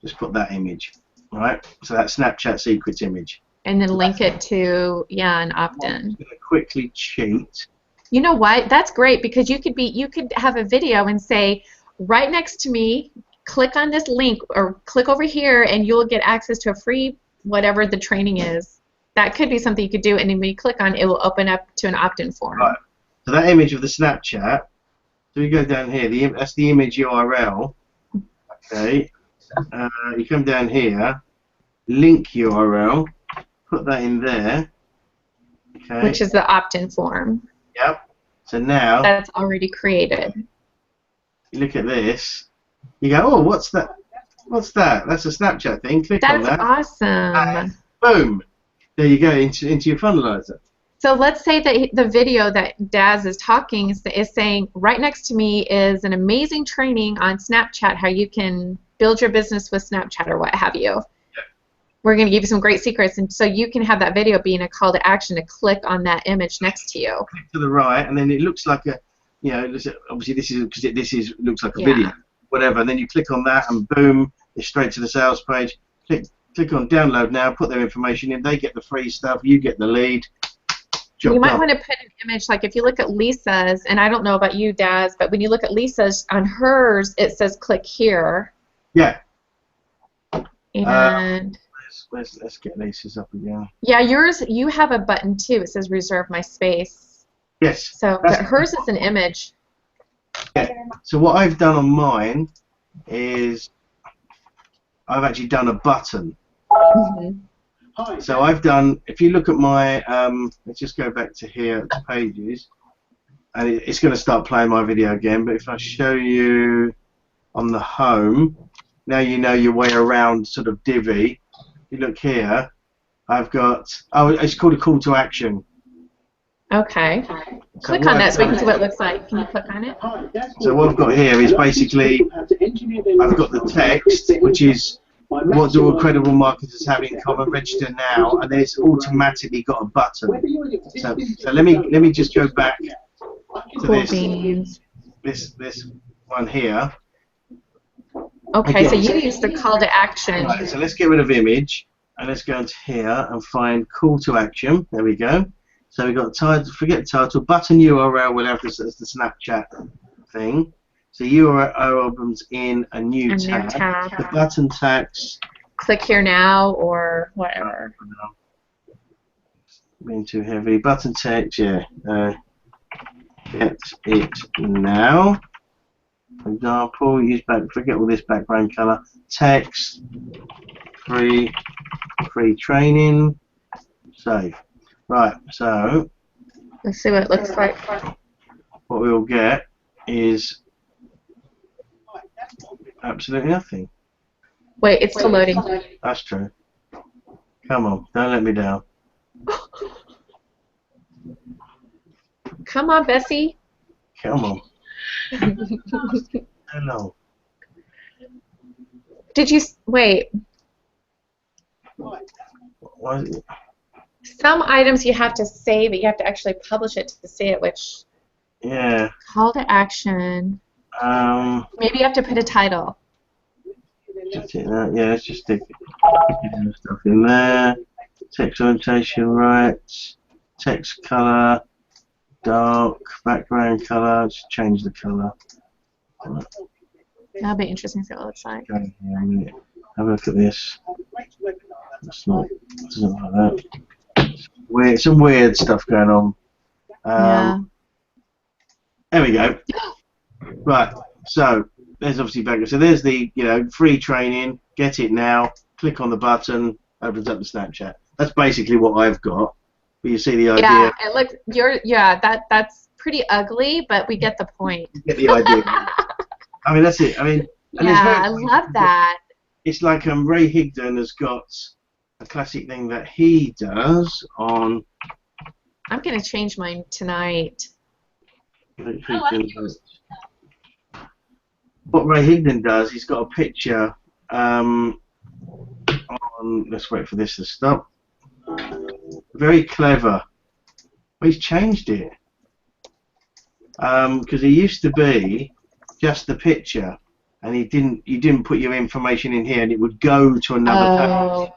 that image, right? So that Snapchat secrets image. And then link it to an opt-in. I'm gonna quickly cheat. You know what? That's great, because you could have a video and say, right next to me, click on this link or click over here, and you'll get access to a free whatever the training is. That could be something you could do, and then when you click on it, it will open up to an opt-in form. Right. So that image of the Snapchat. So you go down here. That's the image URL. Okay. You come down here. Link URL. Put that in there. Okay. Which is the opt-in form. Yep. So now That's already created. you look at this. You go, oh, what's that? What's that? That's a Snapchat thing. Click on That's that. awesome. Boom. There you go into your funnelizer. So let's say that the video that Daz is talking is saying, right next to me is an amazing training on Snapchat, how you can build your business with Snapchat or what have you. We're going to give you some great secrets, and so you can have that video being a call to action to click on that image next to you. Click to the right, and then it looks like obviously this is looks like a video, whatever. And then you click on that, and boom, it's straight to the sales page. Click on download now. Put their information in. They get the free stuff. You get the lead. Job You might done. want to put an image, like if you look at Lisa's, and I don't know about you, Daz, but when you look at Lisa's, on hers it says click here. Yeah. And Let's get Lisa's up again. yeah, yours, you have a button too. It says reserve my space. Yes. So, but hers is an image. Yeah. So what I've done on mine is I've actually done a button. Mm-hmm. So I've done, if you look at my, let's just go back to here to pages, and it's going to start playing my video again, but if I show you on the home, now you know your way around sort of Divi. You look here, I've got, it's called a call to action. Okay. Click on that so we can see what it looks like. Can you click on it? So what I've got here is basically, I've got the text, which is, what do all credible marketers have in common? Register now, and then it's automatically got a button. So let me just go back to this one here. Okay, so you use the call to action. Right, so let's get rid of image, and let's go into here and find call to action. There we go. So we've got title, forget title, button URL, we'll have this as the Snapchat thing. So URL opens in a new tab. The button text. Click here now or whatever. Being too heavy. Button text, yeah. Get it now. For example, forget all this background color. Text, free training, save. Right, so Let's see what it looks like. what we'll get is absolutely nothing. Wait, it's still loading. That's true. Come on, don't let me down. Come on, Bessie. Come on. Hello. Did you wait? Why is it? Some items you have to save it. You have to actually publish it to see it, which Yeah. call to action. Maybe you have to put a title. Just hit that. Yeah, let's just stick stuff in there. Text orientation, right. Text color, dark, background color. Let's change the color. That'll be interesting to see what it looks like. Okay, yeah, have a look at this. It's not, it doesn't like that. Weird, some weird stuff going on. Yeah. There we go. Right, so there's obviously background. So there's the free training. Get it now. Click on the button. Opens up the Snapchat. That's basically what I've got. But you see the idea. Yeah, it looks. That's pretty ugly, but we get the point. You get the idea. I mean, that's it. I mean, and yeah, I love that. It's like Ray Higdon has got a classic thing that he does on. I'm gonna change mine tonight. What Ray Higdon does, he's got a picture on. Let's wait for this to stop. Very clever. Well, he's changed it because he used to be just the picture, and you didn't put your information in here, and it would go to another page.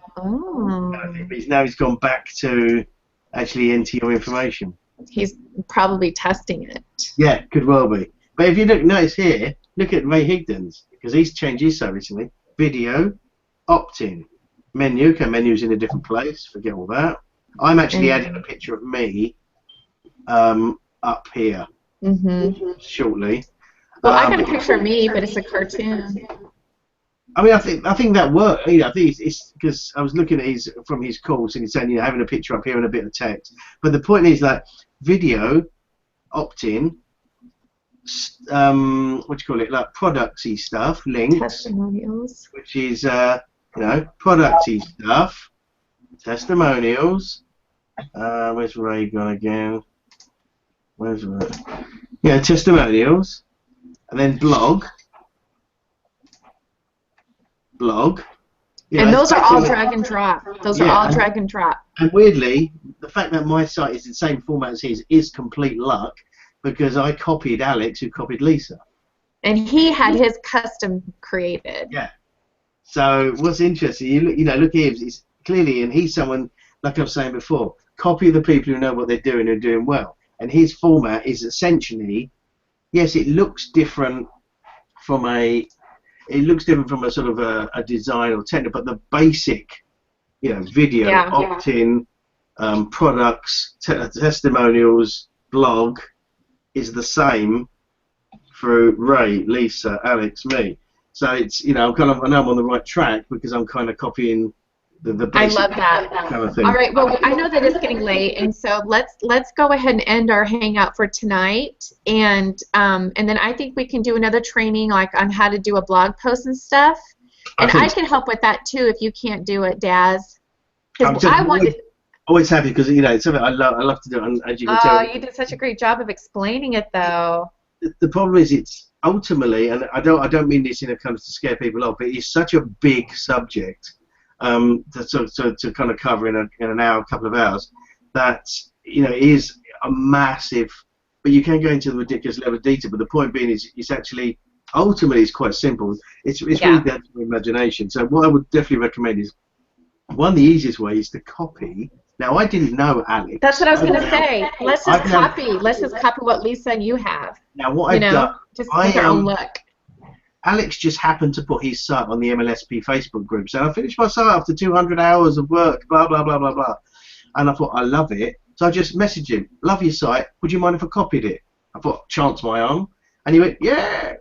But now he's gone back to actually enter your information. He's probably testing it. Yeah, could well be. But if you notice here, look at Ray Higdon's, because he's changed his so recently. Video, opt-in, menu. Okay, menu's in a different place. Forget all that. I'm actually adding a picture of me up here shortly. Well, I got a picture of me, but it's a cartoon. I mean, I think that works. I think it's because I was looking at from his course, and he's saying having a picture up here and a bit of text. But the point is that video, opt-in, what do you call it? Like productsy stuff, links, testimonials, which is productsy stuff, testimonials. Where's Ray gone again? Where's Ray? Yeah, testimonials, and then blog. And those are all drag and drop. Those are all drag and drop. And weirdly, the fact that my site is the same format as his is complete luck, because I copied Alex, who copied Lisa. And he had his custom created. Yeah. So what's interesting, look here, he's clearly, and he's someone, like I was saying before, copy the people who know what they're doing and are doing well. And his format is essentially, yes, it looks different from a sort of a design or technical, but the basic, video, opt-in, products, testimonials, blog is the same through Ray, Lisa, Alex, me. So it's I know I'm on the right track because I'm kind of copying the basic I love that. kind of thing. All right, well, I know that it's getting late, and so let's go ahead and end our hangout for tonight, and then I think we can do another training like on how to do a blog post and stuff, and I can help with that too if you can't do it, Daz. Because I wanted. Always happy because it's something I love to do, and as you can tell. Oh, you did such a great job of explaining it, though. The problem is it's ultimately, and I don't mean this in a kind of to scare people off, but it's such a big subject. To kind of cover in an hour, a couple of hours, that is a massive. But you can go into the ridiculous level of detail. But the point being is, it's actually ultimately it's quite simple. It's really down to your imagination. So what I would definitely recommend is the easiest way is to copy. Now I didn't know Alex. That's what I was going to say. Let's just copy. Let's just copy what Lisa and you have. Now what I've done, just with our own look. Alex just happened to put his site on the MLSP Facebook group. So I finished my site after 200 hours of work, blah, blah, blah, blah, blah. And I thought, I love it. So I just messaged him, love your site. Would you mind if I copied it? I thought, chance my arm. And he went, yeah.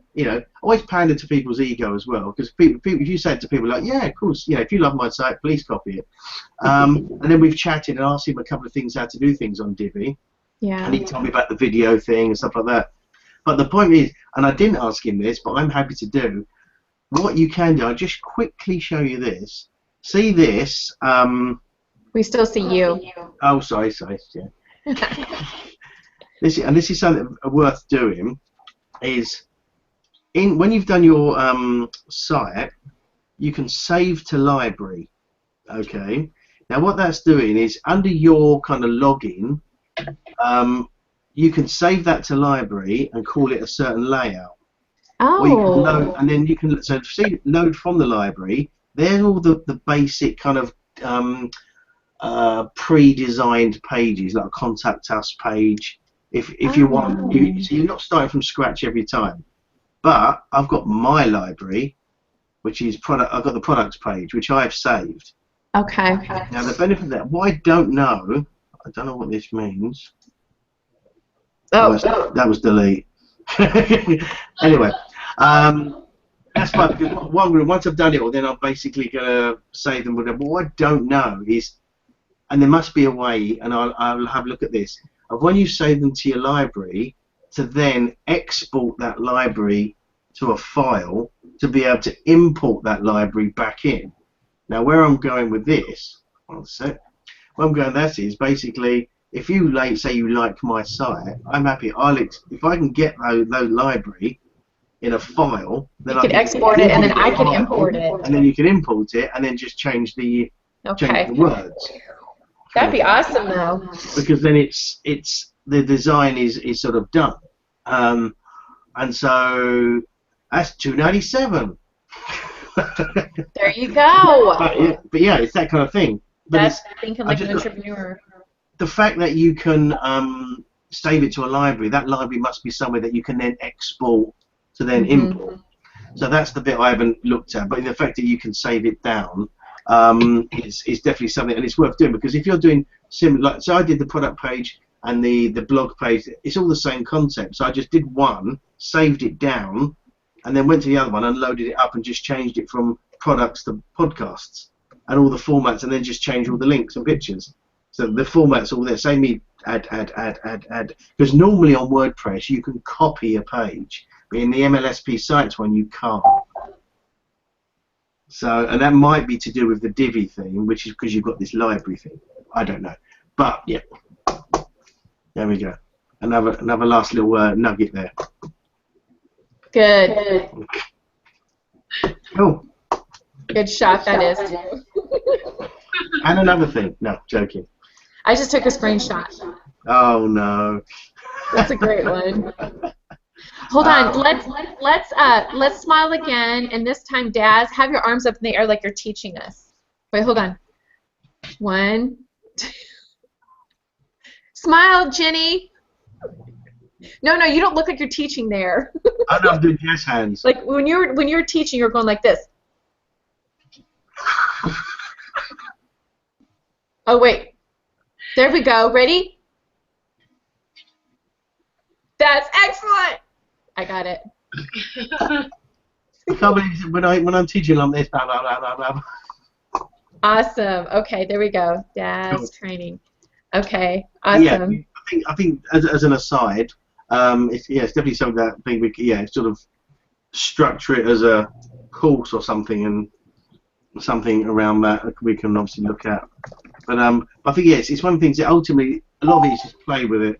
Always pander to people's ego as well. Because people, if you say to people like, yeah, of course, if you love my site, please copy it. And then we've chatted and asked him a couple of things, how to do things on Divi. Yeah. And he told me about the video thing and stuff like that. But the point is, and I didn't ask him this, but I'm happy to do, what you can do, I'll just quickly show you this. See this? We still see you. Oh, sorry, yeah. This is something worth doing, is when you've done your site, you can save to library. Okay. Now what that's doing is under your kind of login, you can save that to library and call it a certain layout. Or you can load, and then you can see load from the library. There's all the basic kind of pre-designed pages, like a contact us page. If you want, so you're not starting from scratch every time. But I've got my library, which is product. I've got the products page, which I've saved. Okay. Now the benefit of that, what I don't know what this means. Oh, that was delete. Anyway, that's fine because once I've done it all, then I'm basically gonna save them. But what I don't know is, and there must be a way, and I'll have a look at this, of when you save them to your library, to then export that library to a file to be able to import that library back in. Now, where I'm going with this, one sec. Where I'm going, that is basically, if you say you like my site, I'm happy. If I can get those library in a file, then you can export it, and then I can import it. And then you can import it, and then just change the words. That'd be awesome, though. Because then it's the design is sort of done, and so that's $2.97. There you go. But yeah, it's that kind of thing. But that's thinking like an entrepreneur. The fact that you can save it to a library, that library must be somewhere that you can then export to then import. So that's the bit I haven't looked at. But the fact that you can save it down is definitely something, and it's worth doing, because if you're doing similar, so I did the product page and the blog page, it's all the same concept. So I just did one, saved it down, and then went to the other one and loaded it up and just changed it from products to podcasts and all the formats, and then just changed all the links and pictures. So the format's all there. Say me add. Because normally on WordPress you can copy a page, but in the MLSP sites one you can't. So, and that might be to do with the Divi thing, which is because you've got this library thing. I don't know, but yeah, there we go. Another last little nugget there. Good. Cool. Good shot, that is. And another thing. No, joking. I just took a screenshot. Oh no. That's a great one. Hold on. Let's smile again, and this time, Daz, have your arms up in the air like you're teaching us. Wait, hold on. 1, 2. Smile, Jenny. No, you don't look like you're teaching there. I'm doing yes hands. Like when you're teaching, you're going like this. Oh wait. There we go. Ready? That's excellent. I got it. I can't believe when I'm teaching like this, blah, blah, blah, blah, blah. Awesome. Okay, there we go. Daz training. Okay. Awesome. Yeah, I think as an aside, it's definitely something that I think we sort of structure it as a course or something, and something around that we can obviously look at. But I think it's one of the things that ultimately a lot of it is just play with it,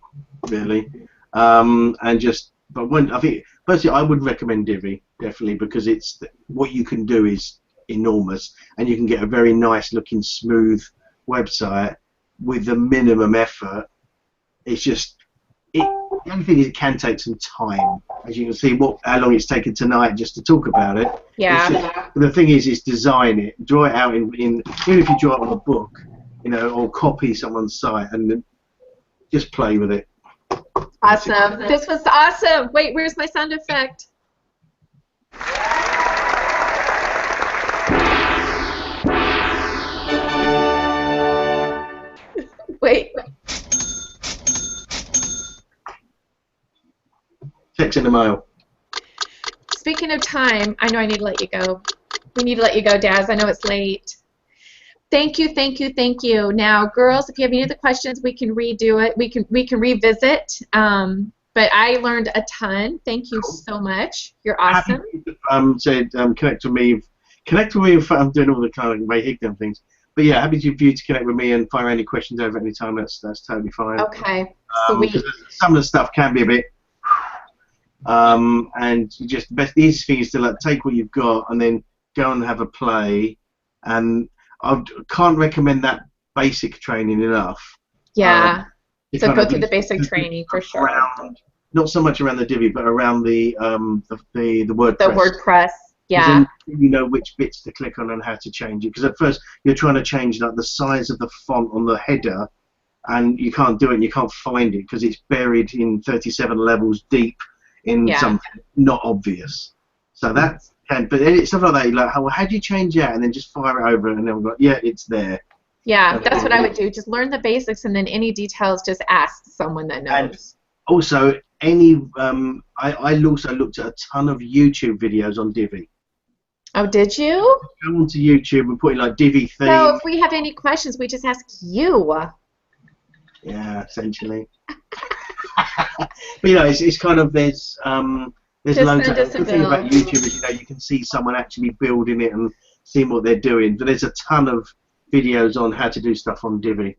really, and just. But I think personally, I would recommend Divi definitely, because it's what you can do is enormous, and you can get a very nice looking, smooth website with the minimum effort. It's just the only thing is it can take some time, as you can see how long it's taken tonight just to talk about it. Yeah. The thing is design it, draw it out in even if you draw it on a book, or copy someone's site and then just play with it. Awesome. This was awesome. Wait, where's my sound effect? Wait. Checks in the mail. Speaking of time, I know I need to let you go. We need to let you go, Daz. I know it's late. Thank you, thank you, thank you. Now, girls, if you have any other questions, we can redo it. We can revisit. But I learned a ton. Thank you so much. You're awesome. Connect with me. Connect with me if I'm doing all the kind of Ray Higdon things. But yeah, happy for you to connect with me and fire any questions over any time. That's totally fine. Okay. Sweet. Some of the stuff can be a bit. And the easiest thing is to take what you've got and then go and have a play. And I can't recommend that basic training enough. Yeah. So kind go of through the basic training for sure. Not so much around the Divi, but around the WordPress. The WordPress. 'Cause Yeah. then you know which bits to click on and how to change it. Because at first you're trying to change like the size of the font on the header, and you can't do it and you can't find it because it's buried in 37 levels deep in something not obvious. So that can, but it's stuff like that. You're like, how do you change that? And then just fire it over, and then we're like, yeah, it's there. Yeah, that's what I would do. Just learn the basics, and then any details, just ask someone that knows. And also, I also looked at a ton of YouTube videos on Divi. Oh, did you? Go onto YouTube and put in like Divi theme. So if we have any questions, we just ask you. Yeah, essentially. But you know, it's kind of there's Just loads send of us a the thing about bill. YouTube is you can see someone actually building it and seeing what they're doing. But there's a ton of videos on how to do stuff on Divi.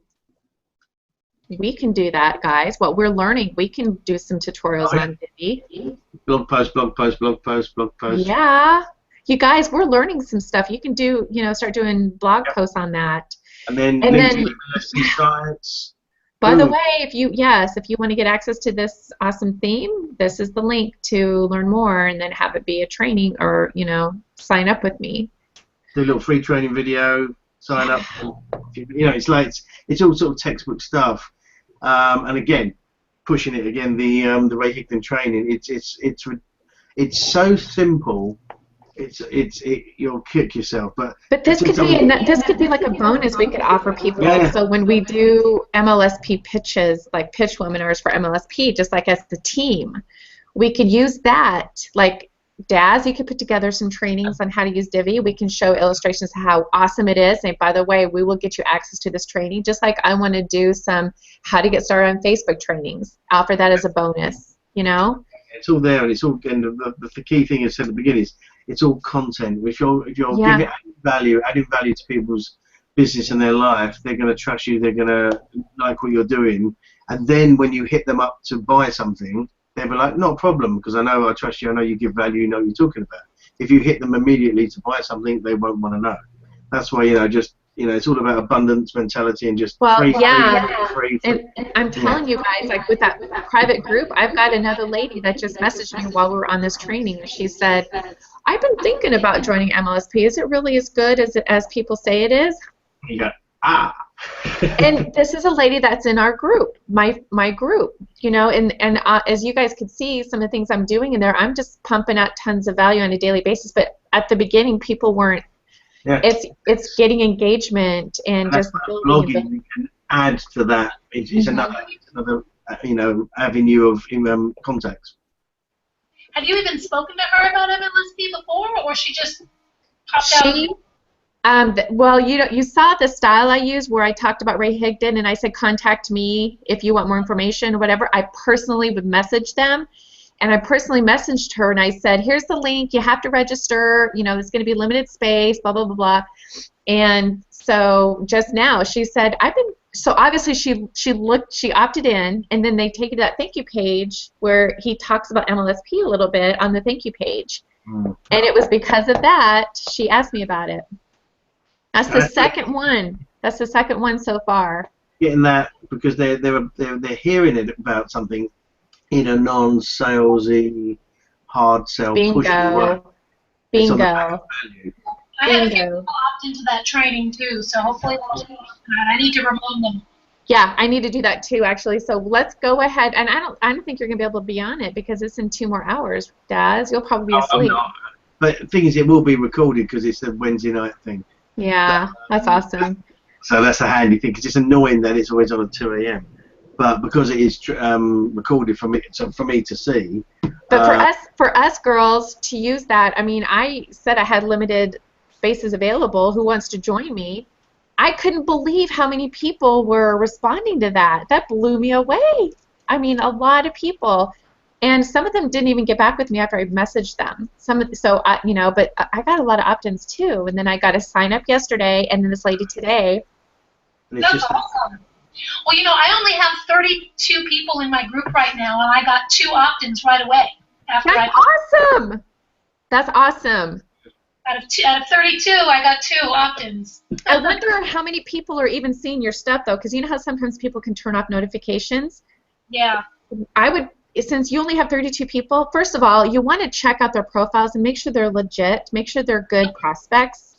We can do that, guys. What we're learning, we can do some tutorials on Divi. Blog post, blog post, blog post, blog post. Yeah. You guys, we're learning some stuff. You can do, start doing blog posts on that. And then lesson sites. By the way, if you want to get access to this awesome theme, this is the link to learn more and then have it be a training or, sign up with me. Do a little free training video, sign up. It's like it's all sort of textbook stuff. And again, pushing it again, the Ray Higdon training. It's so simple. You'll kick yourself. But this could be like a bonus we could offer people. Yeah. So when we do MLSP pitches, like pitch webinars for MLSP, just like as the team, we could use that. Like Daz, you could put together some trainings on how to use Divi. We can show illustrations of how awesome it is. And by the way, we will get you access to this training. Just like I want to do some how to get started on Facebook trainings. Offer that as a bonus. It's all there, and it's all. And the key thing I said at the beginning is it's all content. If you're giving adding value to people's business and their life, they're going to trust you. They're going to like what you're doing. And then when you hit them up to buy something, they'll be like, "Not a problem, because I trust you. I know you give value. You know what you're talking about." If you hit them immediately to buy something, they won't want to know. That's why it's all about abundance mentality and just free. And I'm telling you guys, like with that private group, I've got another lady that just messaged me while we were on this training, and she said, "I've been thinking about joining MLSP. Is it really as good as people say it is?" You go, And this is a lady that's in our group, my group, and as you guys could see, some of the things I'm doing in there, I'm just pumping out tons of value on a daily basis. But at the beginning, people weren't. Yeah. It's getting engagement and just building. Blogging can add to that. It's another avenue of contacts. Have you even spoken to her about MLSP before, or she just popped out? Well, you saw the style I used where I talked about Ray Higdon and I said contact me if you want more information or whatever. I personally would message them, and I personally messaged her and I said, "Here's the link. You have to register. There's going to be limited space. Blah blah blah blah." And so just now she said, So obviously she opted in, and then they take you to that thank you page where he talks about MLSP a little bit on the thank you page. And it was because of that she asked me about it. That's the second one. That's the second one so far. Getting that because they're hearing it about something in a non-salesy, hard sell. Bingo. I had a few people opt into that training too, so hopefully they'll do that. I need to remind them. Yeah, I need to do that too, actually. So let's go ahead. And I don't think you're gonna be able to be on it because it's in 2 more hours, Daz. You'll probably be asleep. But the thing is, it will be recorded because it's a Wednesday night thing. Yeah, that's awesome. So that's a handy thing because it's annoying that it's always on at 2 a.m. But because it is recorded for me to see. But for us girls to use that, I said I had limited spaces available. Who wants to join me? I couldn't believe how many people were responding to that. That blew me away. A lot of people, and some of them didn't even get back with me after I messaged them. But I got a lot of opt-ins too. And then I got a sign up yesterday, and then this lady today. That's awesome. Well, I only have 32 people in my group right now, and I got 2 opt-ins right away. That's awesome. That's awesome. Out of 32, I got 2 opt-ins. I wonder how many people are even seeing your stuff, though, because you know how sometimes people can turn off notifications? Yeah. I would, since you only have 32 people, first of all, you want to check out their profiles and make sure they're legit, make sure they're good prospects.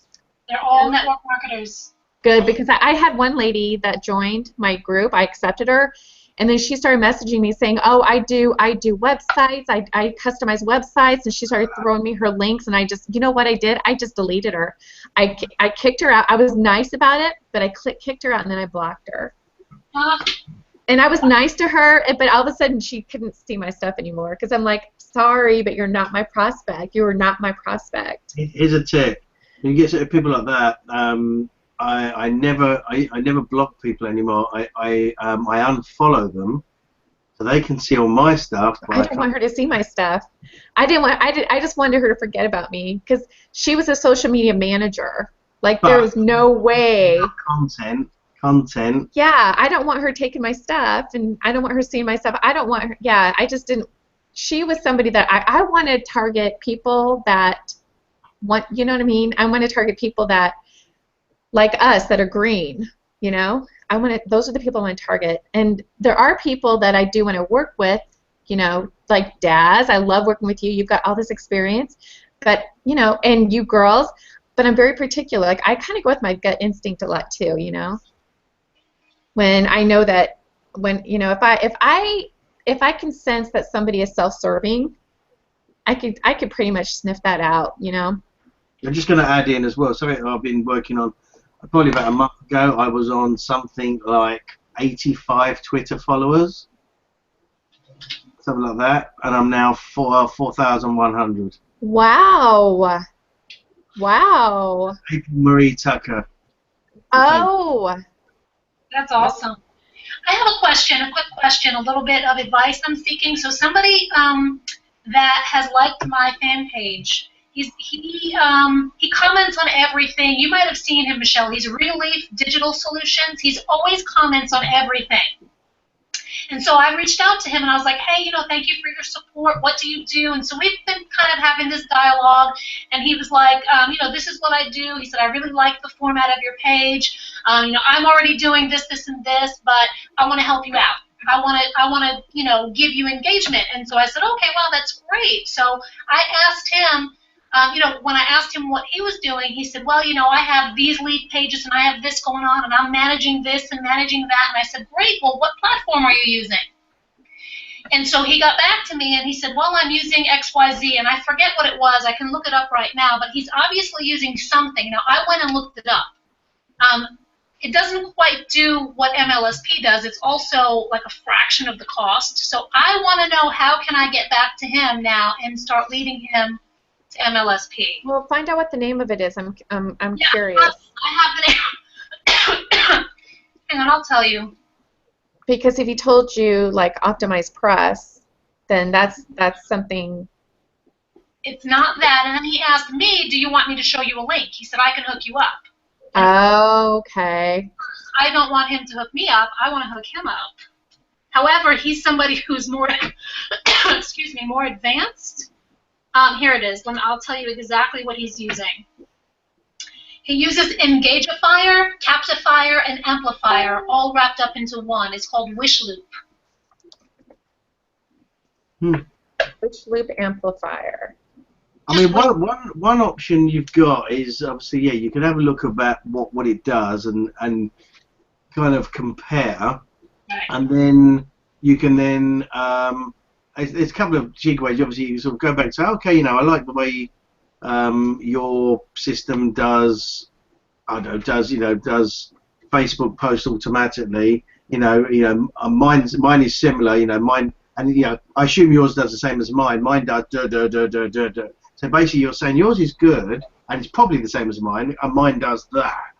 They're all network marketers. Good, because I had one lady that joined my group. I accepted her, and then she started messaging me saying, "Oh, I do websites. I customize websites." And she started throwing me her links, and I just, you know what I did? I just deleted her. I kicked her out. I was nice about it, but I kicked her out, and then I blocked her. And I was nice to her, but all of a sudden she couldn't see my stuff anymore because I'm like, sorry, but you're not my prospect. You are not my prospect. Here's a tip: when you get people like that, I never block people anymore. I unfollow them so they can see all my stuff. I didn't want her to see my stuff. I just wanted her to forget about me because she was a social media manager. Like there was no way. Content. Yeah, I don't want her taking my stuff, and I don't want her seeing my stuff. I don't want her. Yeah, I just didn't. She was somebody that I want to target people that want. You know what I mean? I want to target people that like us that are green. You know, I want to. Those are the people I want to target. And there are people that I do want to work with. You know, like Daz. I love working with you. You've got all this experience, but you know, and you girls. But I'm very particular. Like I kind of go with my gut instinct a lot too. You know. When I know that, when you know, if I can sense that somebody is self-serving, I could pretty much sniff that out, you know. I'm just going to add in as well. Something I've been working on. Probably about a month ago, I was on something like 85 Twitter followers, something like that, and I'm now 4,100. Wow. Wow. April Marie Tucker. Oh. That's awesome. I have a question, a quick question, a little bit of advice I'm seeking. So somebody that has liked my fan page, he comments on everything. You might have seen him, Michelle. He's Real Leaf Digital Solutions. He's always comments on everything. And so I reached out to him and I was like, hey, you know, thank you for your support. What do you do? And so we've been kind of having this dialogue. And he was like, you know, this is what I do. He said, I really like the format of your page. You know, I'm already doing this, this, and this, but I want to help you out. I want to, you know, give you engagement. And so I said, okay, well, that's great. So I asked him, you know, when I asked him what he was doing, he said, well, you know, I have these lead pages and I have this going on and I'm managing this and managing that. And I said, great, well, what platform are you using? And so he got back to me and he said, well, I'm using XYZ, and I forget what it was. I can look it up right now, but he's obviously using something. Now, I went and looked it up. It doesn't quite do what MLSP does. It's also like a fraction of the cost. So I want to know, how can I get back to him now and start leading him to MLSP? Well, find out what the name of it is. I'm curious. I have the name. Hang on, I'll tell you. Because if he told you like Optimize Press, then that's something. It's not that. And then he asked me, do you want me to show you a link? He said, I can hook you up. Oh, okay. I don't want him to hook me up. I want to hook him up. However, he's somebody who's more, excuse me, more advanced. Here it is. I'll tell you exactly what he's using. He uses Engagifier, Captifier, and Amplifier, all wrapped up into one. It's called Wishloop. Wishloop Amplifier. I mean, one option you've got is obviously, yeah, you can have a look about what it does and kind of compare, Right. and then you can then there's a couple of jig ways. Obviously, you sort of go back and say, okay, you know, I like the way your system does. I don't know, does Facebook post automatically. Mine is similar. You know, mine, and you know, I assume yours does the same as mine. Mine does . So basically, you're saying yours is good, and it's probably the same as mine, and mine does that.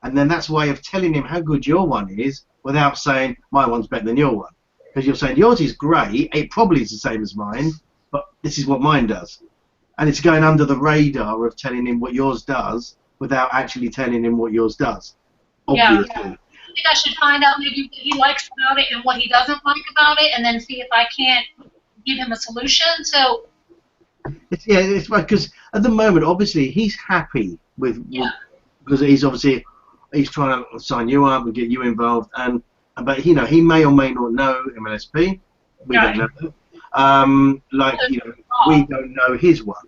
And then that's a way of telling him how good your one is without saying my one's better than your one. Because you're saying yours is great, it probably is the same as mine, but this is what mine does. And it's going under the radar of telling him what yours does without actually telling him what yours does. Obviously. Yeah. I think I should find out maybe what he likes about it and what he doesn't like about it, and then see if I can't give him a solution. So. It's because at the moment, obviously, he's happy with because he's trying to sign you up and get you involved, but he may or may not know MLSP. We don't know. We don't know his one.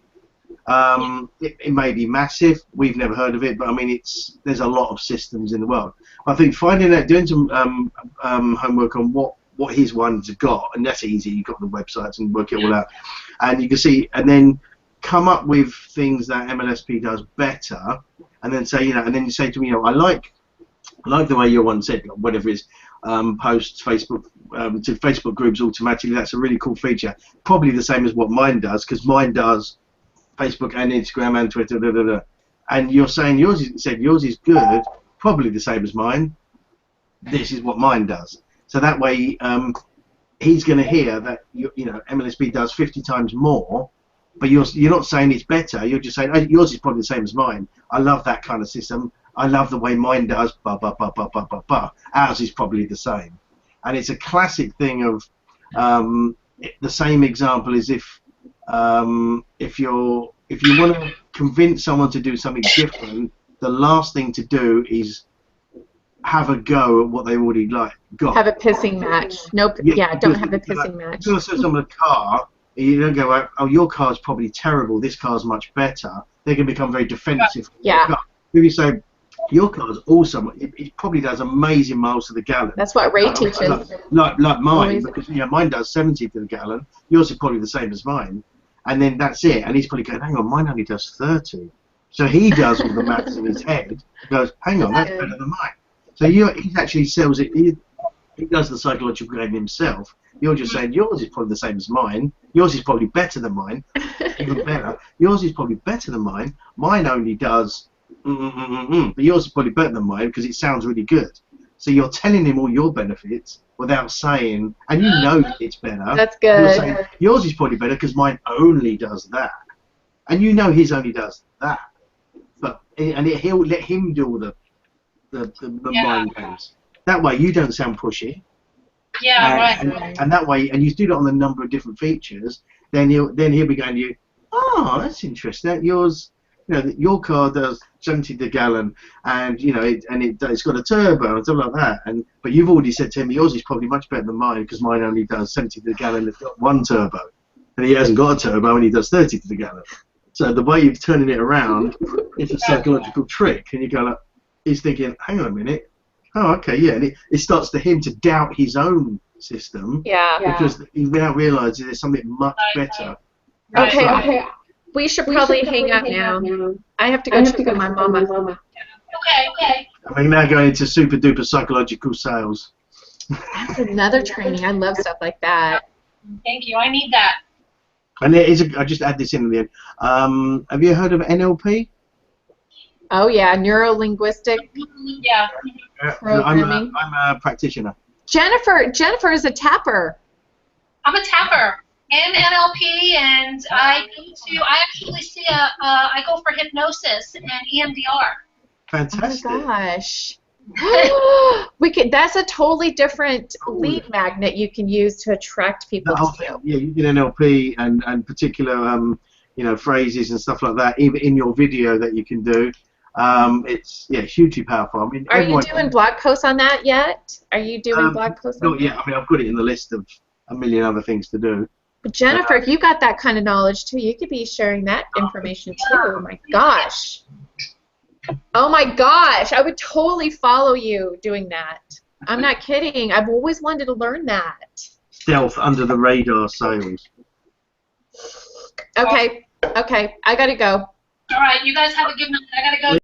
It may be massive. We've never heard of it, but I mean, there's a lot of systems in the world. I think finding out, doing some homework on what his ones have got, and that's easy. You've got the websites and work it all out, and you can see, and then come up with things that MLSP does better, and then say, and then you say to me, I like the way your one said, whatever it is, posts Facebook to Facebook groups automatically. That's a really cool feature. Probably the same as what mine does, because mine does Facebook and Instagram and Twitter, and you're saying yours is good, probably the same as mine. This is what mine does. So that way, he's going to hear that MLSP does 50 times more, but you're not saying it's better. You're just saying yours is probably the same as mine. I love that kind of system. I love the way mine does. Ours is probably the same, and it's a classic thing of the same example is if you want to convince someone to do something different, the last thing to do is have a go at what they already got. Have a pissing match. Nope. Yeah, don't have a pissing match. If you say someone a car, you don't go, oh, your car's probably terrible, this car's much better. They can become very defensive. Yeah. If you say, your car's awesome, it probably does amazing miles to the gallon. That's what Ray teaches. Like mine, because mine does 70 to the gallon. Yours is probably the same as mine. And then that's it. And he's probably going, hang on, mine only does 30. So he does all the maths in his head. Goes, hang on, that's better than mine. So he actually sells it. He does the psychological game himself. You're just saying yours is probably the same as mine. Yours is probably better than mine. Even better. Yours is probably better than mine. Mine only does but yours is probably better than mine because it sounds really good. So you're telling him all your benefits without saying, and you know that it's better. That's good. You're saying, yours is probably better because mine only does that. And you know his only does that. He'll let him do all the mind games. That way you don't sound pushy. Yeah, right. And that way, and you do that on a number of different features, then he'll be going to you, oh, that's interesting. Yours, your car does 70 to the gallon, and it's got a turbo and stuff like that. But you've already said to him, yours is probably much better than mine because mine only does 70 to the gallon. It's got one turbo, and he hasn't got a turbo, and he does 30 to the gallon. So the way you're turning it around is a psychological trick, and you go like, he's thinking, hang on a minute. Oh, okay, yeah, and it starts to him to doubt his own system. Yeah. Because he now realizes there's something much better. Right. Okay. We should probably hang up now. I have to go check on my mama. Okay. And we're now going into super duper psychological sales. That's another training. I love stuff like that. Thank you. I need that. And there is I just add this in at the end. Have you heard of NLP? Oh yeah, neuro-linguistic Yeah. programming. I'm a practitioner. Jennifer is a tapper. I'm a tapper in NLP, and I actually see I go for hypnosis and EMDR. Fantastic. Oh my gosh. That's a totally different lead magnet you can use to attract people to you. Yeah, you can NLP and particular phrases and stuff like that, even in your video that you can do. It's hugely powerful. I mean, are you doing blog posts on that yet? Are you doing blog posts on that? Yeah, I mean, I've got it in the list of a million other things to do. But Jennifer, if you got that kind of knowledge too, you could be sharing that information too. Oh my gosh. Oh my gosh, I would totally follow you doing that. I'm not kidding. I've always wanted to learn that. Stealth under the radar sales. Okay, I gotta go. All right, you guys have a good night. I gotta go